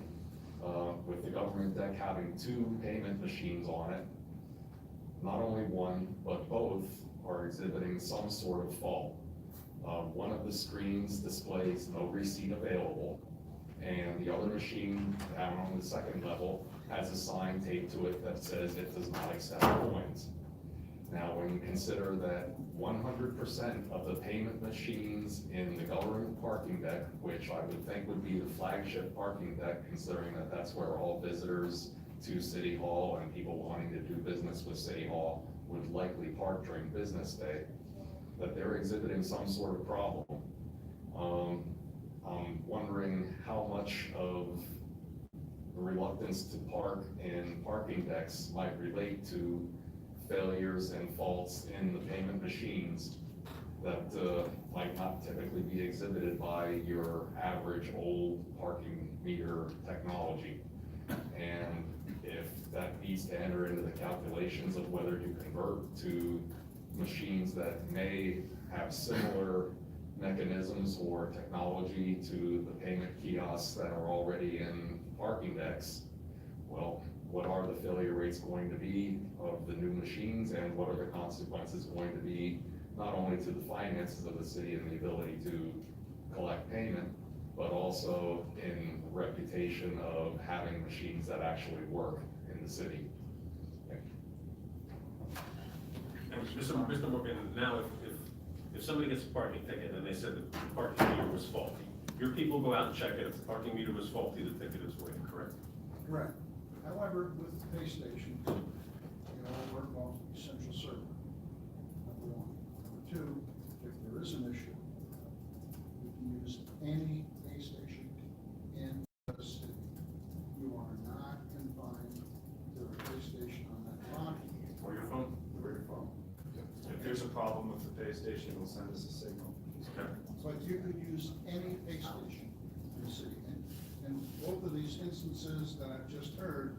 P: with the government deck having 2 payment machines on it, not only one, but both are exhibiting some sort of fault. One of the screens displays no receipt available, and the other machine down on the 2nd level has a sign taped to it that says it does not accept coins. Now, when you consider that 100% of the payment machines in the government parking deck, which I would think would be the flagship parking deck, considering that that's where all visitors to City Hall and people wanting to do business with City Hall would likely park during business day, that they're exhibiting some sort of problem. I'm wondering how much of the reluctance to park in parking decks might relate to failures and faults in the payment machines that might not typically be exhibited by your average old parking meter technology. And if that needs to enter into the calculations of whether you convert to machines that may have similar mechanisms or technology to the payment kiosks that are already in parking decks, well, what are the failure rates going to be of the new machines, and what are the consequences going to be, not only to the finances of the city and the ability to collect payment, but also in the reputation of having machines that actually work in the city.
A: And Mr. Morgan, now if somebody gets a parking ticket and they said the parking meter was faulty, your people go out and check it, if the parking meter was faulty, the ticket is voided, correct?
G: Correct. However, with pay stations, they all work off the central server, number one. Number two, if there is an issue, you can use any pay station in the city. You are not confined to a pay station on that block
A: Or your phone?
G: or your phone.
E: If there's a problem with the pay station, it'll send us a signal.
A: Okay.
G: But you could use any pay station in the city. And both of these instances that I've just heard,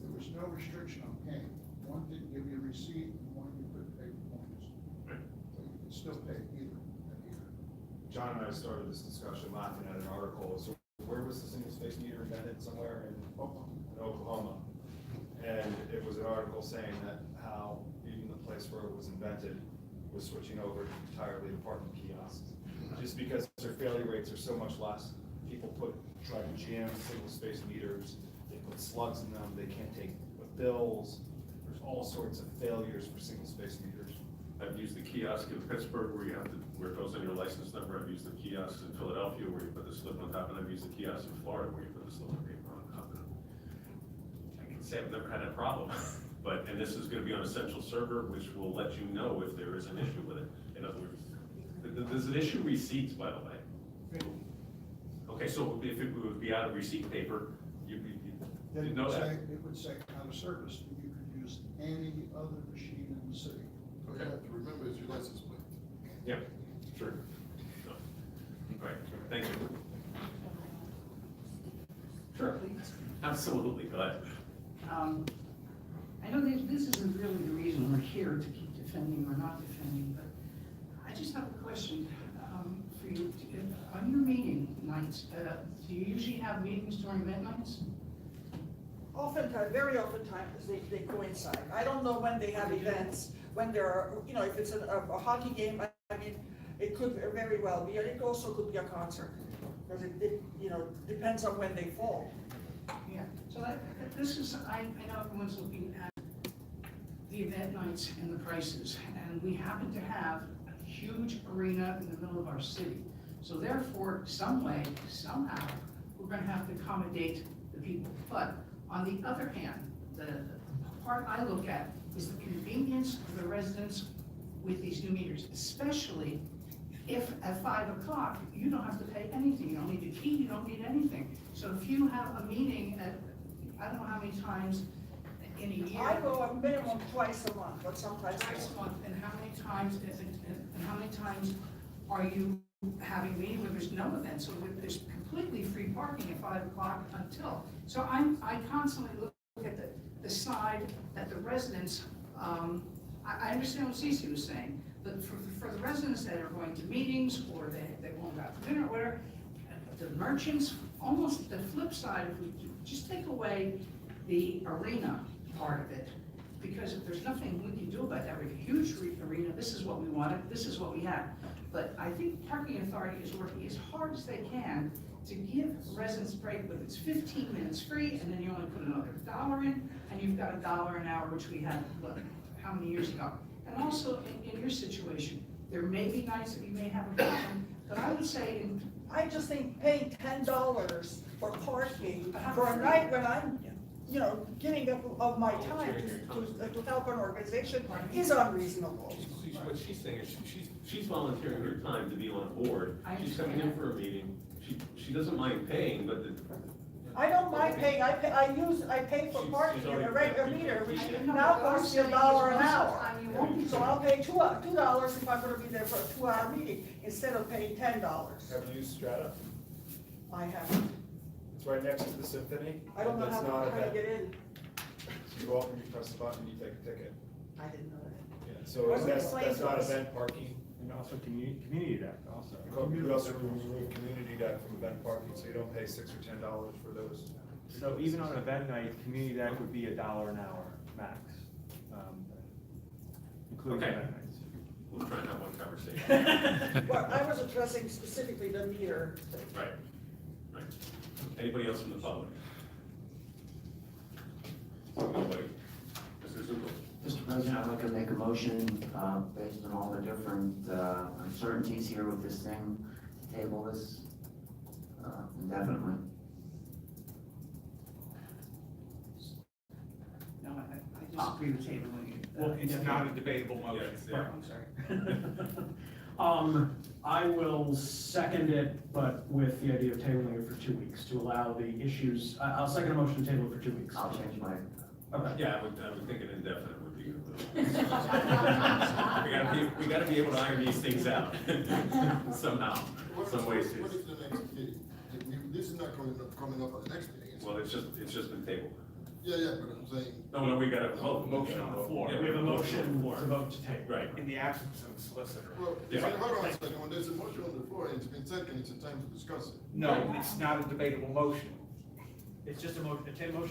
G: there was no restriction on paying. One didn't give you a receipt, and one you couldn't pay with points. So you could still pay either, at either.
E: John and I started this discussion laughing at an article, so where was the single space meter invented? Somewhere in Oklahoma. And it was an article saying that how even the place where it was invented was switching over entirely to parking kiosks. Just because their failure rates are so much less. People try to jam single space meters, they put slugs in them, they can't take the bills. There's all sorts of failures for single space meters.
A: I've used the kiosk in Pittsburgh where where it goes on your license number. I've used the kiosk in Philadelphia where you put the slip on top, and I've used the kiosk in Florida where you put the slip of paper on top. I can say I've never had a problem, and this is gonna be on a central server, which will let you know if there is an issue with it. In other words, does it issue receipts, by the way? Okay, so if it would be out of receipt paper, you know that.
G: It would say out of service, and you could use any other machine in the city.
F: What you have to remember is your license plate.
A: Yeah, sure. No. Right, thank you. Sure, absolutely, go ahead.
D: I know this isn't really the reason we're here to keep defending or not defending, but I just have a question for you. On your meeting nights, do you usually have meetings during midnights?
O: Oftentimes, very oftentimes, they coincide. I don't know when they have events, when there are, if it's a hockey game, I mean, it could very well be, and it also could be a concert. Because it depends on when they fall.
D: Yeah, so this is, I know everyone's looking at the event nights and the prices, and we happen to have a huge arena in the middle of our city. So therefore, some way, somehow, we're gonna have to accommodate the people. But on the other hand, the part I look at is the convenience of the residents with these new meters, especially if at 5 o'clock, you don't have to pay anything. You don't need a key, you don't need anything. So if you have a meeting at, I don't know how many times in a year.
O: I go a minimum twice a month, but sometimes.
D: Twice a month, and how many times are you having a meeting where there's no event? So there's completely free parking at 5 o'clock until. So I constantly look at the side that the residents, I understand what Cece was saying, but for the residents that are going to meetings or they won't go out to dinner or whatever, the merchants, almost the flip side, if we just take away the arena part of it, because if there's nothing we can do about that, we have a huge arena, this is what we wanted, this is what we have. But I think Parking Authority is working as hard as they can to give residents a break, but it's 15 minutes free, and then you only put another $1 in, and you've got $1 an hour, which we had, how many years ago? And also, in your situation, there may be nights that you may have a problem, but I would say,
O: I just think paying $10 for parking for a night when I'm, giving up of my time to help an organization is unreasonable.
A: What she's saying is she's volunteering her time to be on a board. She's coming in for a meeting. She doesn't mind paying, but
O: I don't mind paying, I pay for parking in a regular meter, which
D: I know,
O: now
D: but I'm
O: costs me
D: saying
O: $1 an
D: most of the
O: hour.
D: time you won't be
O: So I'll pay $2 if I'm gonna be there for a 2-hour meeting, instead of paying $10.
E: Have you used Strata?
O: I have,
E: It's right next to the Symphony.
O: I don't know
E: That's
O: how
E: not
O: to
E: event.
O: get in.
E: You go up and you press the button, you take a ticket.
O: I didn't know that.
E: Yeah, so
O: What's the
E: that's
O: place
E: not
O: was?
E: event parking.
C: And also community deck also.
E: You also remove community deck from event parking, so you don't pay $6 or $10 for those.
C: So even on an event night, community deck would be $1 an hour max, including
A: Okay.
C: event nights.
A: We'll try and have one conversation.
O: Well, I was addressing specifically the meter.
A: Right, right. Anybody else from the public? Nobody? Mr. Zuko?
K: Mr. President, I'd like to make a motion, based on all the different uncertainties here with this thing, to table this indefinitely.
D: No, I disagree with tabling it.
N: Well, it's not a debatable motion.
A: Yeah.
N: I'm sorry.
I: I will second it, but with the idea of tabling it for 2 weeks to allow the issues, I'll second a motion to table it for 2 weeks.
K: I'll change my,
I: Okay.
A: Yeah, I would think an indefinite would be good. We gotta be able to iron these things out somehow, some ways.
F: What is the next meeting? This is not coming up at the next meeting.
A: Well, it's just been tabled.
F: Yeah, but I'm saying.
A: No, we gotta vote.
N: Motion on the floor.
A: Yeah,
I: We have a motion to
A: floor.
I: vote to table.
A: Right.
N: In the absence of the solicitor.
F: Well,
A: Yeah.
F: hold on a second, when there's a motion on the floor and it's been taken, it's a time to discuss it.
N: No, it's not a debatable motion.
C: It's just a motion to table.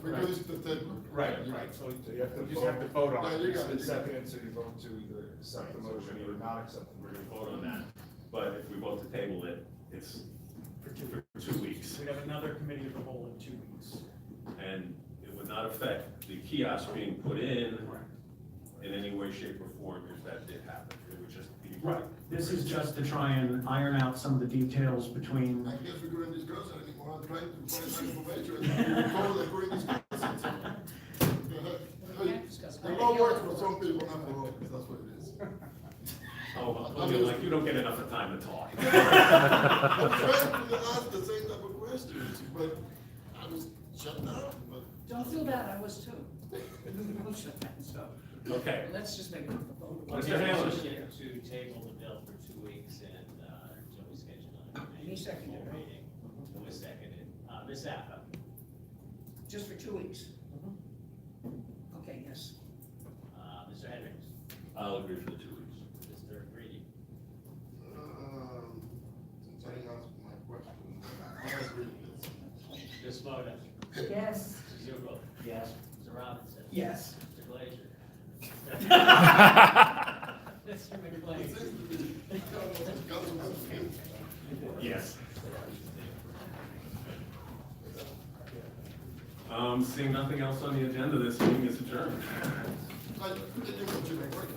F: Because it's the table.
N: Right.
E: So you have to
N: You just have to vote on
F: Yeah,
N: it.
F: you
E: It's
F: got it.
E: been seconded, so you vote to either accept the motion or not accept the
A: We're
E: motion.
A: gonna vote on that, but if we vote to table it, it's for 2 weeks.
C: We'd have another committee of the whole in 2 weeks.
A: And it would not affect the kiosk being put in any way, shape, or form if that did happen. It would just be.
I: Right, this is just to try and iron out some of the details between,
F: I guess we couldn't discuss it anymore, I'm trying to find some information, and told that we couldn't discuss it. The law works for some people, not for others, that's what it is.
A: Oh, well, like, you don't get enough of time to talk.
F: I'm trying to ask the same type of questions, but I was shut down, but.
D: Don't feel bad, I was too. So,
A: Okay.
D: let's just make it a vote.
A: Mr.
B: Make a
A: Hanlon.
B: motion to table the bill for 2 weeks and, until we schedule another meeting.
D: He seconded it, right?
B: Meeting. Who was seconded? Ms. Appa?
D: Just for 2 weeks? Okay, yes.
B: Mr. Hendricks?
H: I'll agree for the 2 weeks.
B: Mr. Greedy?
F: Since I asked my question, I agree with this.
B: Ms. Moda?
J: Yes.
B: Mr. Zuko?
K: yes.
B: Mr. Robinson?
C: Yes.
B: Mr. Glazer? Mr. McLean?
A: Yes. Seeing nothing else on the agenda, this meeting is adjourned.
F: I didn't mention my question.